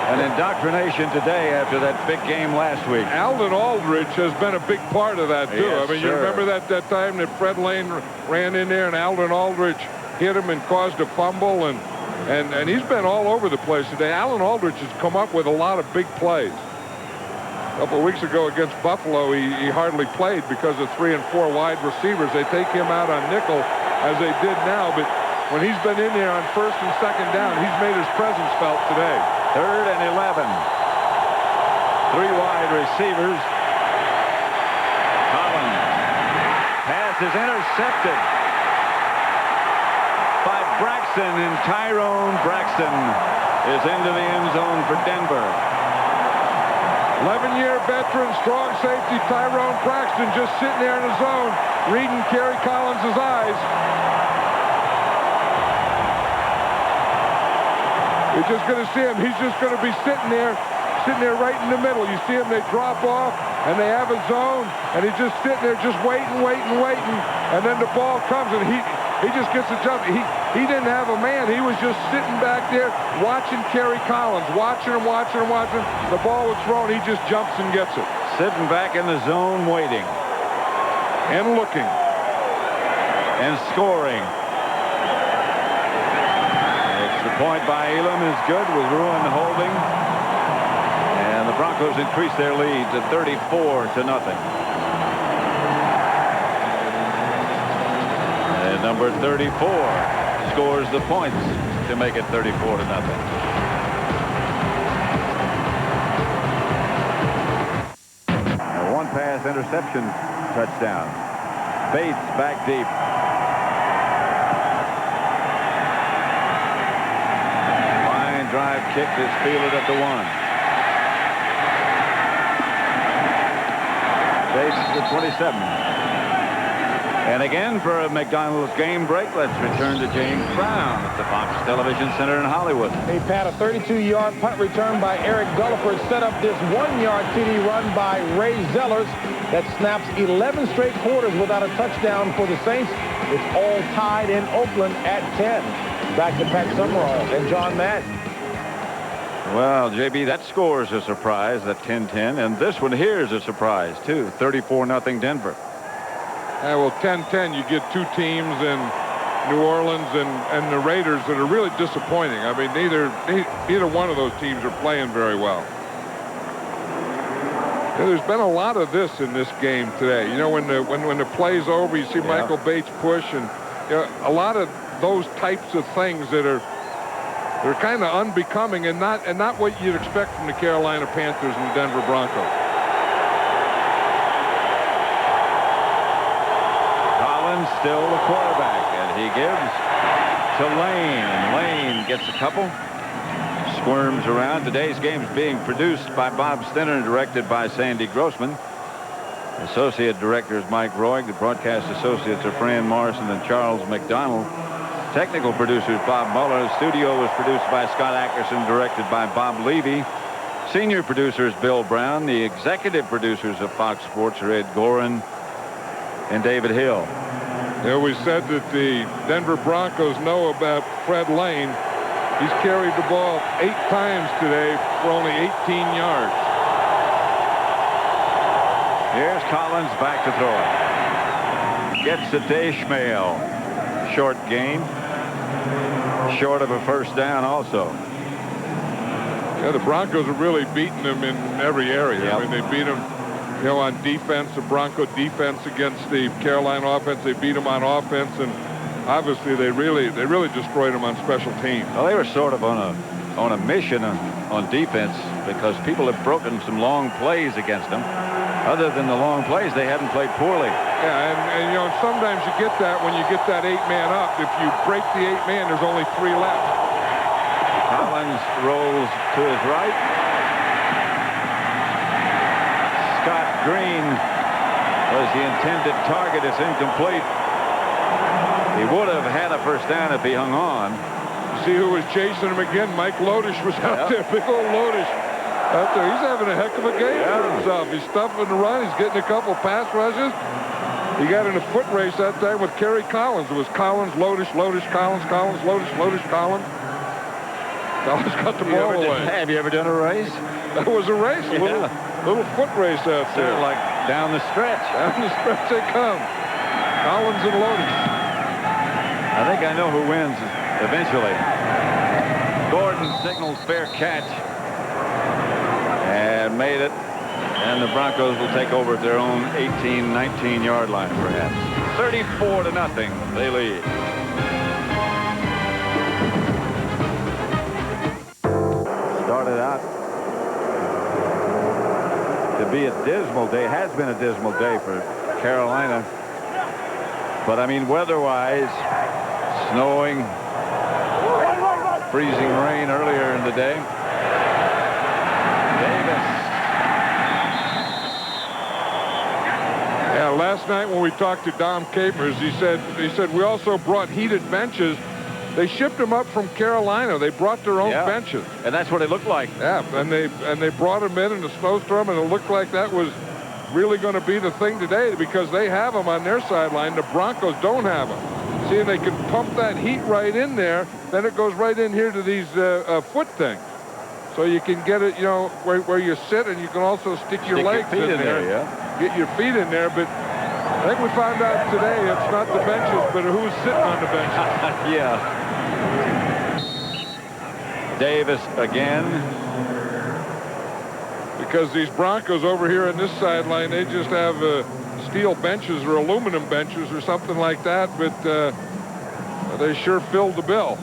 an indoctrination today after that big game last week. Alden Aldridge has been a big part of that, too. Yes, I mean, you remember that time that Fred Lane ran in there and Alden Aldridge hit him and caused a fumble, and he's been all over the place today. Alden Aldridge has come up with a lot of big plays. A couple of weeks ago against Buffalo, he hardly played because of 3 and 4 wide receivers. They take him out on nickel, as they did now, but when he's been in there on first and second down, he's made his presence felt today. Third and 11. 3 wide receivers. Collins. Pass is intercepted by Braxton, and Tyrone Braxton is into the end zone for Denver. 11-year veteran, strong safety Tyrone Braxton just sitting there in the zone, reading Kerry Collins' eyes. You're just going to see him. He's just going to be sitting there right in the middle. You see him, they drop off, and they have a zone, and he's just sitting there just waiting, and then the ball comes, and he just gets a jump. He didn't have a man. He was just sitting back there watching Kerry Collins, watching him. The ball was thrown. He just jumps and gets it. Sitting back in the zone, waiting. And looking. And scoring. The point by Elam is good with Ruin holding. Broncos increase their lead to 34-0. And number 34 scores the points to make it 34-0. A one-pass interception touchdown. Bates back deep. Line drive kick is fielded at the 1. Bates to 27. And again, for a McDonald's game break, let's return to James Brown at the Fox Television Center in Hollywood. Hey, Pat, a 32-yard punt return by Eric Gulliford set up this 1-yard TD run by Ray Zellers that snaps 11 straight quarters without a touchdown for the Saints. It's all tied in Oakland at 10. Back to Pat Summerall and John Madden. Well, JB, that score is a surprise, that 10-10, and this one here is a surprise, too. 34-0 Denver. Yeah, well, 10-10, you get two teams in New Orleans and the Raiders that are really disappointing. I mean, neither one of those teams are playing very well. Yeah, there's been a lot of this in this game today. You know, when the play's over, you see Michael Bates push, and you know, a lot of those types of things that are kind of unbecoming and not what you'd expect from the Carolina Panthers and the Denver Broncos. Still the quarterback, and he gives to Lane, and Lane gets a couple, squirms around. Today's game is being produced by Bob Stinner and directed by Sandy Grossman. Associate director is Mike Roig. The broadcast associates are Fran Morrison and Charles McDonald. Technical producer is Bob Muller. The studio was produced by Scott Ackerson, directed by Bob Levy. Senior producer is Bill Brown. The executive producers of Fox Sports are Ed Gorin and David Hill. Yeah, we said that the Denver Broncos know about Fred Lane. He's carried the ball 8 times today for only 18 yards. Here's Collins back to throw it. Gets to Deshmail. Short gain. Short of a first down also. Yeah, the Broncos are really beating them in every area. Yep. I mean, they beat them, you know, on defense, the Bronco defense against the Carolina offense. They beat them on offense, and obviously they really destroyed them on special teams. Well, they were sort of on a mission on defense because people have broken some long plays against them. Other than the long plays, they hadn't played poorly. Yeah, and you know, sometimes you get that when you get that 8-man up. If you break the 8-man, there's only 3 left. Collins rolls to his right. Scott Green was the intended target. It's incomplete. He would have had a first down if he hung on. You see who was chasing him again? Mike Lodish was out there. Big old Lodish out there. He's having a heck of a game for himself. He's stuffing the run. He's getting a couple pass rushes. He got in a foot race that time with Kerry Collins. It was Collins, Lodish, Lodish, Collins, Collins, Lodish, Lodish, Collins. Collins got the ball away. Have you ever done a race? That was a race. A little foot race out there. Like down the stretch. Down the stretch they come. Collins and Lodish. I think I know who wins eventually. Gordon signals fair catch and made it. And the Broncos will take over at their own 18, 19-yard line, perhaps. 34-0, they lead. Started out to be a dismal day. It has been a dismal day for Carolina. But, I mean, weather-wise, snowing, freezing rain earlier in the day. Davis. Yeah, last night when we talked to Dom Capers, he said we also brought heated benches. They shipped them up from Carolina. They brought their own benches. And that's what it looked like. Yeah, and they brought them in a snowstorm, and it looked like that was really going to be the thing today because they have them on their sideline. The Broncos don't have them. See, they can pump that heat right in there. Then it goes right in here to these foot things. So you can get it, you know, where you sit, and you can also stick your legs in there. Get your feet in there. But I think we found out today it's not the benches, but who's sitting on the benches. Yeah. Davis again. because these Broncos over here on this sideline, they just have steel benches or aluminum benches or something like that, but they sure filled the bill.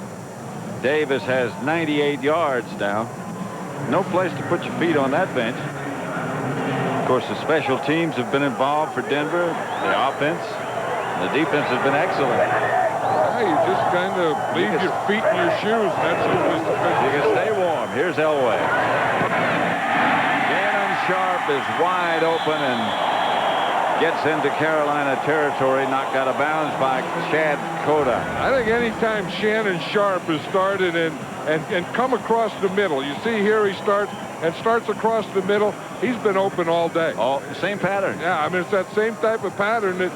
Davis has 98 yards now. No place to put your feet on that bench. Of course, the special teams have been involved for Denver. The offense, the defense has been excellent. Yeah, you just kind of leave your feet in your shoes. That's usually sufficient. You can stay warm. Here's Elway. Shannon Sharp is wide open and gets into Carolina territory, knocked out of bounds by Chad Cota. I think anytime Shannon Sharp has started and come across the middle, you see here he starts across the middle, he's been open all day. Oh, same pattern. Yeah, I mean, it's that same type of pattern that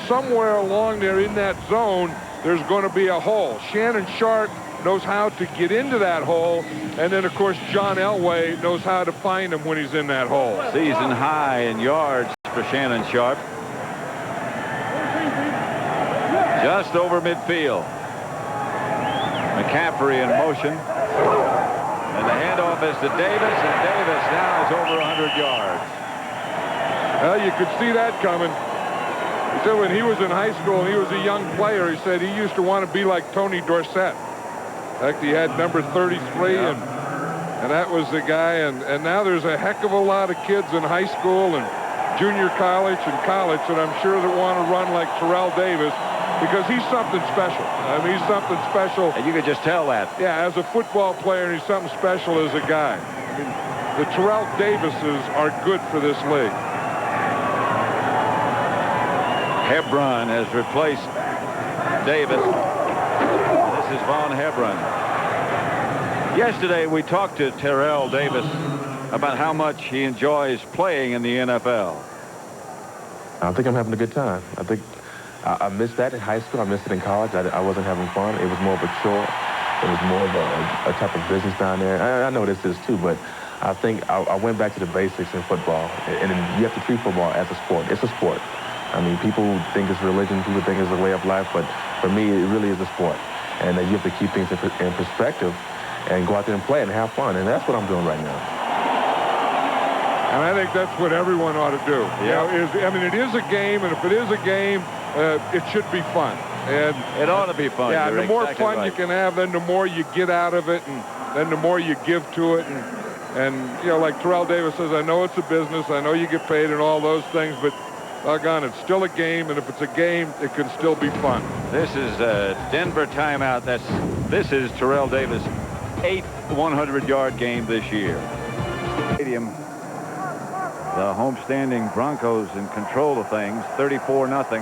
somewhere along there in that zone, there's going to be a hole. Shannon Sharp knows how to get into that hole, and then, of course, John Elway knows how to find him when he's in that hole. Season high in yards for Shannon Sharp. Just over midfield. McCaffrey in motion. And the handoff is to Davis, and Davis now is over 100 yards. Well, you could see that coming. He said when he was in high school and he was a young player, he said he used to want to be like Tony Dorsett. In fact, he had number 33, and that was the guy. And now there's a heck of a lot of kids in high school and junior college and college that I'm sure that want to run like Terrell Davis, because he's something special. I mean, he's something special. And you could just tell that. Yeah, as a football player, and he's something special as a guy. I mean, the Terrell Davises are good for this league. Hebron has replaced Davis. This is Von Hebron. Yesterday, we talked to Terrell Davis about how much he enjoys playing in the NFL. I think I'm having a good time. I think I missed that in high school. I missed it in college. I wasn't having fun. It was more of a chore. It was more of a type of business down there. I know this is too, but I think I went back to the basics in football. And you have to treat football as a sport. It's a sport. I mean, people think it's religion. People think it's a way of life. But for me, it really is a sport. And you have to keep things in perspective and go out there and play and have fun. And that's what I'm doing right now. And I think that's what everyone ought to do. Yeah. You know, I mean, it is a game, and if it is a game, it should be fun. And it ought to be fun. Yeah, You're the more exactly fun right. you can have, then the more you get out of it, and then the more you give to it. And you know, like Terrell Davis says, I know it's a business, I know you get paid and all those things, but doggone, it's still a game, and if it's a game, it can still be fun. This is a Denver timeout. This is Terrell Davis' 8th 100-yard game this year. Stadium. The homestanding Broncos in control of things, 34-0.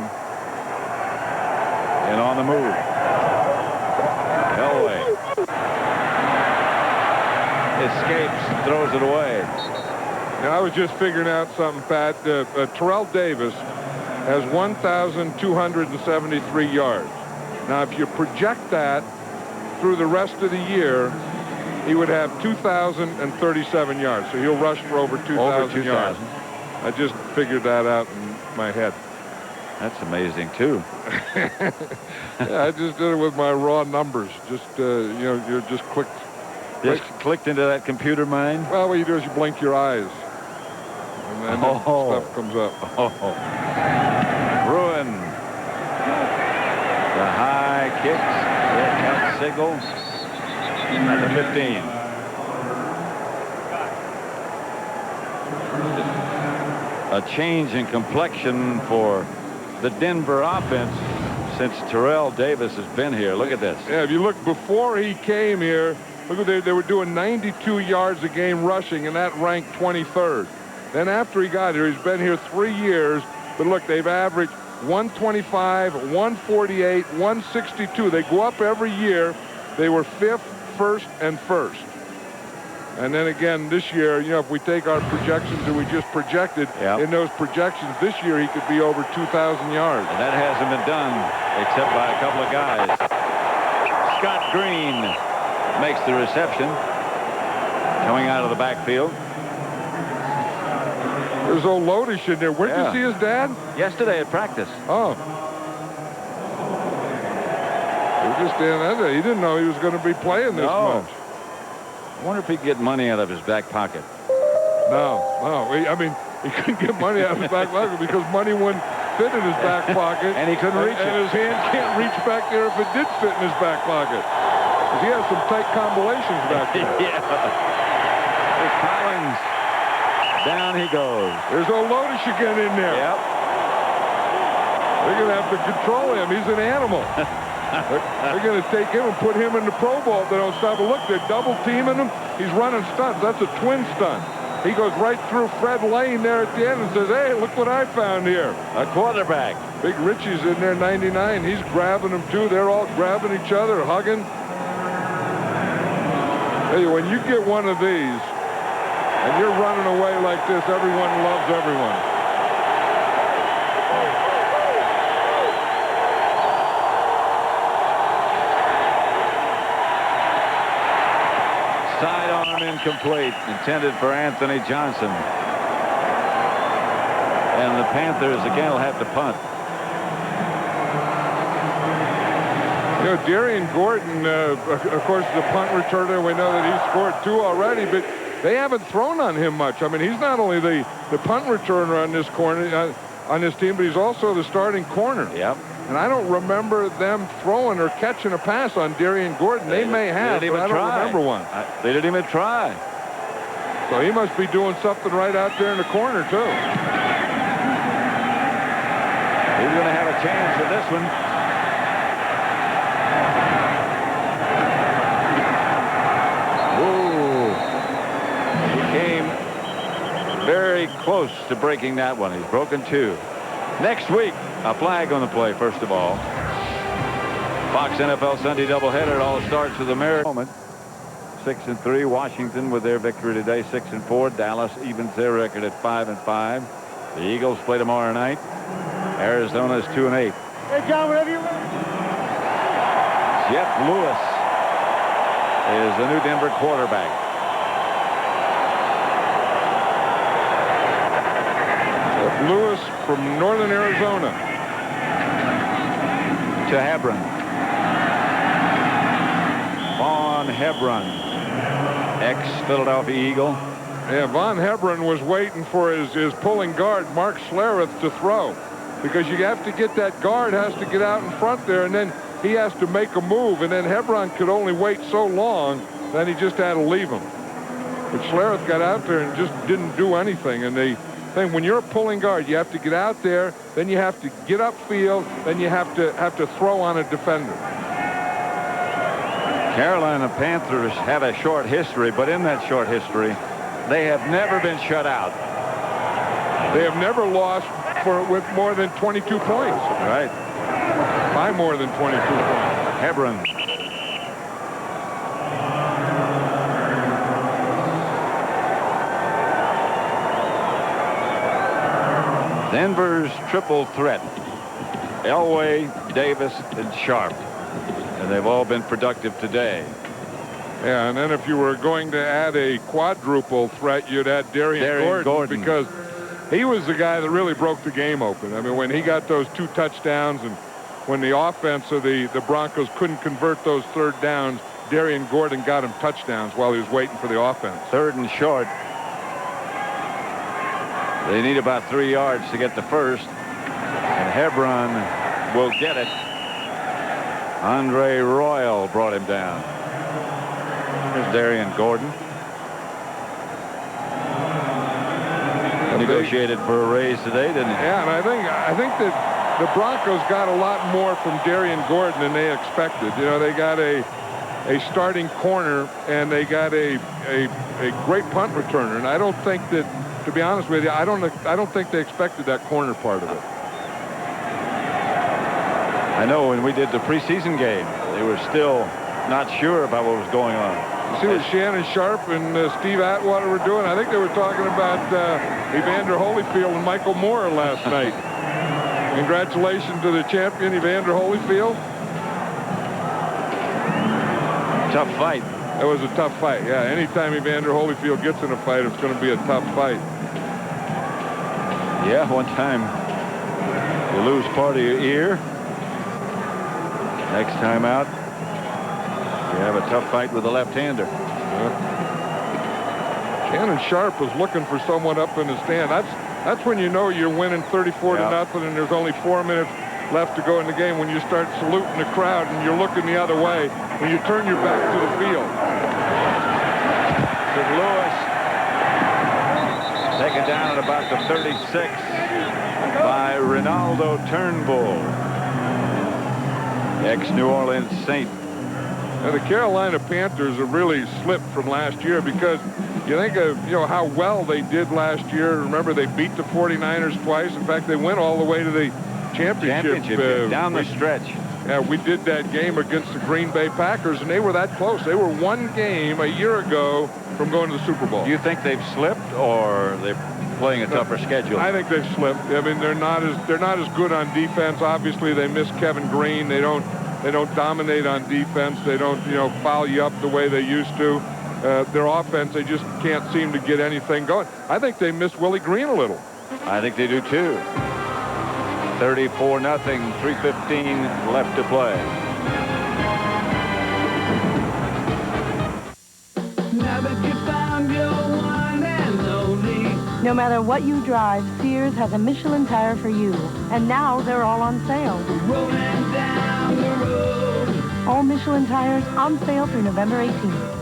And on the move. Elway. Escapes, throws it away. Now, I was just figuring out something, Pat. Terrell Davis has 1,273 yards. Now, if you project that through the rest of the year, he would have 2,037 yards. So he'll rush for over 2,000 yards. I just figured that out in my head. That's amazing, too. Yeah, I just did it with my raw numbers. Just, you know, you just clicked. Just clicked into that computer mind? Well, what you do is you blink your eyes. And then stuff comes up. Bruin. The high kicks. That signal. At the 15. A change in complexion for the Denver offense since Terrell Davis has been here. Look at this. Yeah, if you look before he came here, look, they were doing 92 yards a game rushing, and that ranked 23rd. Then after he got here, he's been here 3 years, but look, they've averaged 125, 148, 162. They go up every year. They were 5th, 1st, and 1st. And then again, this year, you know, if we take our projections that we just projected, in those projections this year, he could be over 2,000 yards. And that hasn't been done except by a couple of guys. Scott Green makes the reception coming out of the backfield. There's old Lodish in there. Where'd you see his dad? Yesterday at practice. Oh. He was just standing there. He didn't know he was going to be playing this much. I wonder if he could get money out of his back pocket. No. I mean, he couldn't get money out of his back pocket because money wouldn't fit in his back pocket. And he couldn't reach it. And his hand can't reach back there if it did fit in his back pocket. Because he has some tight combinations back there. Yeah. Here's Collins. Down he goes. There's Olotish again in there. Yep. They're going to have to control him. He's an animal. They're going to take him and put him in the Pro Bowl if they don't stop him. Look, they're double teaming him. He's running stunts. That's a twin stunt. He goes right through Fred Lane there at the end and says, hey, look what I found here. A quarterback. Big Richie's in there, 99. He's grabbing them, too. They're all grabbing each other, hugging. Hey, when you get one of these and you're running away like this, everyone loves everyone. Sidearm incomplete, intended for Anthony Johnson. And the Panthers again will have to punt. You know, Darrien Gordon, of course, the punt returner. We know that he's scored 2 already, but they haven't thrown on him much. I mean, he's not only the punt returner on this corner, on this team, but he's also the starting corner. Yep. And I don't remember them throwing or catching a pass on Darrien Gordon. They may have, but I don't remember one. They didn't even try. So he must be doing something right out there in the corner, too. He's going to have a chance for this one. Very close to breaking that one. He's broken 2. Next week, a flag on the play, first of all. Fox NFL Sunday doubleheader. It all starts with a moment. 6-3. Washington with their victory today, 6-4. Dallas evens their record at 5-5. The Eagles play tomorrow night. Arizona's 2-8. Hey, John, whatever you're ready. Jeff Lewis is the new Denver quarterback. Lewis from northern Arizona. To Hebron. Von Hebron, ex-Philadelphia Eagle. Yeah, Von Hebron was waiting for his pulling guard, Mark Schlereth, to throw. Because you have to get that guard, has to get out in front there, and then he has to make a move. And then Hebron could only wait so long, then he just had to leave him. But Schlereth got out there and just didn't do anything. And they think when you're a pulling guard, you have to get out there, then you have to get upfield, then you have to throw on a defender. Carolina Panthers have a short history, but in that short history, they have never been shut out. They have never lost with more than 22 points. Right. By more than 22 points. Hebron. Denver's triple threat. Elway, Davis, and Sharp. And they've all been productive today. Yeah, and then if you were going to add a quadruple threat, you'd add Darrien Gordon, because he was the guy that really broke the game open. I mean, when he got those 2 touchdowns and when the offense of the Broncos couldn't convert those third downs, Darrien Gordon got him touchdowns while he was waiting for the offense. 3rd and short. They need about 3 yards to get the first. And Hebron will get it. Andre Royal brought him down. Here's Darrien Gordon. Negotiated for a raise today, didn't he? Yeah, and I think that the Broncos got a lot more from Darrien Gordon than they expected. You know, they got a starting corner and they got a great punt returner, and I don't think that, to be honest with you, I don't think they expected that corner part of it. I know when we did the preseason game, they were still not sure about what was going on. You see what Shannon Sharp and Steve Atwater were doing? I think they were talking about Evander Holyfield and Michael Moore last night. Congratulations to the champion, Evander Holyfield. Tough fight. That was a tough fight. Yeah, anytime Evander Holyfield gets in a fight, it's going to be a tough fight. Yeah, one time you lose part of your ear. Next time out, you have a tough fight with a left-hander. Shannon Sharp was looking for someone up in the stand. That's when you know you're winning 34-0 and there's only 4 minutes left to go in the game, when you start saluting the crowd and you're looking the other way, when you turn your back to the field. St. Louis taken down at about the 36 by Ronaldo Turnbull, ex-New Orleans Saint. Now, the Carolina Panthers have really slipped from last year, because you think of how well they did last year. Remember, they beat the 49ers twice. In fact, they went all the way to the championship down the stretch. Yeah, we did that game against the Green Bay Packers, and they were that close. They were one game a year ago from going to the Super Bowl. Do you think they've slipped, or they're playing a tougher schedule? I think they've slipped. I mean, they're not as good on defense. Obviously, they miss Kevin Green. They don't dominate on defense. They don't foul you up the way they used to. Their offense, they just can't seem to get anything going. I think they miss Willie Green a little. I think they do too. 34-0, 3:15 left to play. No matter what you drive, Sears has a Michelin tire for you. And now they're all on sale. Rolling down the road. All Michelin tires on sale through November 18th.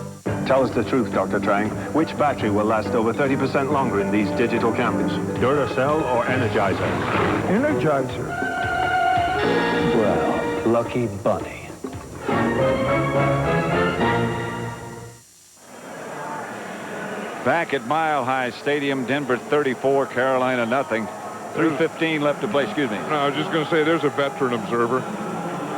Tell us the truth, Dr. Trang. Which battery will last over 30% longer in these digital cameras? Duracell or Energizer? Energizer. Well, lucky bunny. Back at Mile High Stadium, Denver 34, Carolina nothing. 3:15 left to play. Excuse me. No, I was just going to say, there's a veteran observer.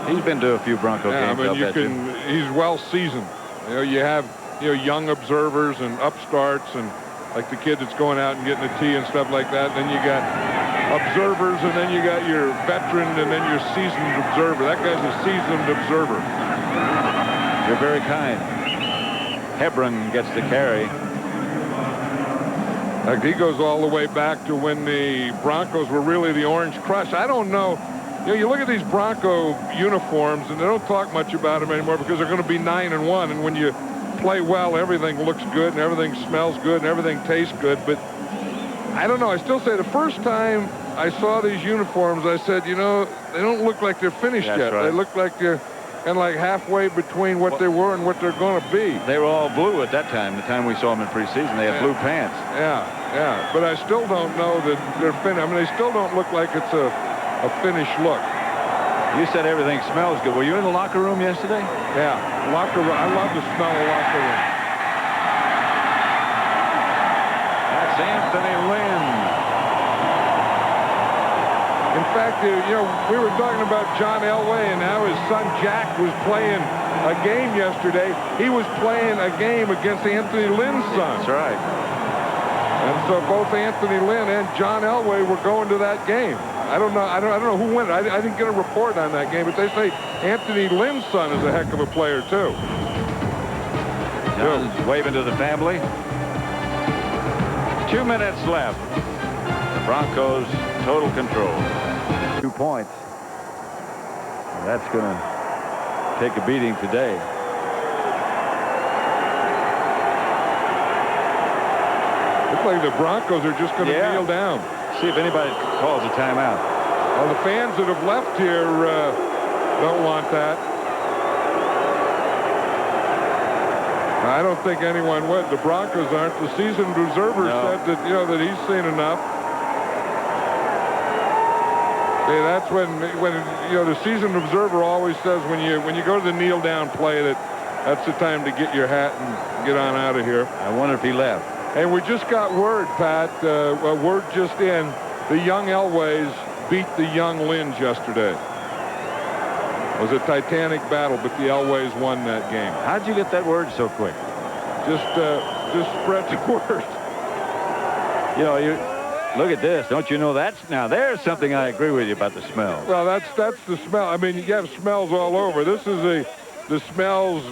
He's been to a few Bronco games. I mean, he's well seasoned. You have young observers and upstarts, and like the kid that's going out and getting a tee and stuff like that. And then you got observers, and then you got your veteran, and then your seasoned observer. That guy's a seasoned observer. You're very kind. Hebron gets the carry. Like, he goes all the way back to when the Broncos were really the Orange Crush. I don't know. You look at these Bronco uniforms, and they don't talk much about them anymore because they're going to be 9-1. And when you play well, everything looks good, and everything smells good, and everything tastes good. But I don't know. I still say the first time I saw these uniforms, I said, they don't look like they're finished yet. Right. They look like they're kind of like halfway between what they were and what they're going to be. They were all blue at that time. The time we saw them in preseason, they had blue pants. Yeah. But I still don't know that they're finished. I mean, they still don't look like it's a finished look. You said everything smells good. Were you in the locker room yesterday? Yeah, locker room. I love the smell of locker room. That's Anthony Lynn. In fact, we were talking about John Elway, and how his son Jack was playing a game yesterday. He was playing a game against Anthony Lynn's son. That's right. And so both Anthony Lynn and John Elway were going to that game. I don't know who went. I didn't get a report on that game, but they say Anthony Lynn's son is a heck of a player too. John's waving to the family. 2 minutes left. The Broncos total control. 2 points. And that's going to take a beating today. Looks like the Broncos are just going to kneel down. See if anybody calls a timeout. Well, the fans that have left here don't want that. I don't think anyone would. The Broncos aren't. The seasoned observer said that that he's seen enough. Yeah, that's when the seasoned observer always says when you go to the kneel down play that's the time to get your hat and get on out of here. I wonder if he left. And we just got word, Pat, word just in, the young Elways beat the young Lynns yesterday. It was a titanic battle, but the Elways won that game. How'd you get that word so quick? Just spread the word. You look at this. Don't you know now there's something I agree with you about the smell. Well, that's the smell. I mean, you have smells all over. This is the smells,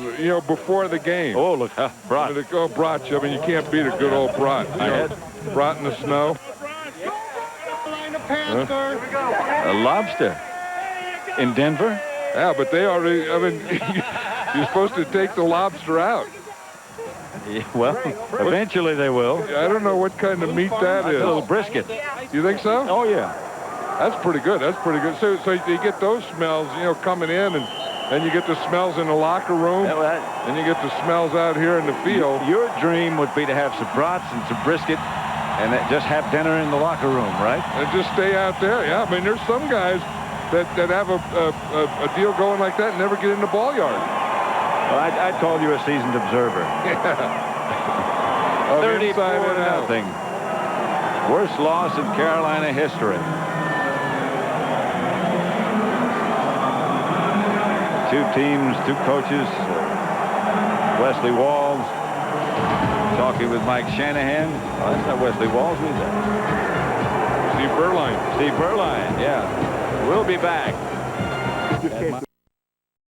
before the game. Oh, look, brat. Brat. I mean, you can't beat a good old brat. Brat in the snow. A lobster in Denver? Yeah, but they already, you're supposed to take the lobster out. Yeah, well, eventually they will. I don't know what kind of meat that is. A little brisket. You think so? Oh, yeah. That's pretty good. That's pretty good. So you get those smells, you know, coming in, and then you get the smells in the locker room, and you get the smells out here in the field. Your dream would be to have some brats and some brisket and just have dinner in the locker room, right? And just stay out there. Yeah, I mean, there's some guys that have a deal going like that and never get in the ball yard. Well, I'd call you a seasoned observer. Yeah. 34-0. Worst loss in Carolina history. Two teams, two coaches. Wesley Walls talking with Mike Shanahan. Oh, that's not Wesley Walls, is that? Steve Berline. Steve Berline, yeah. We'll be back.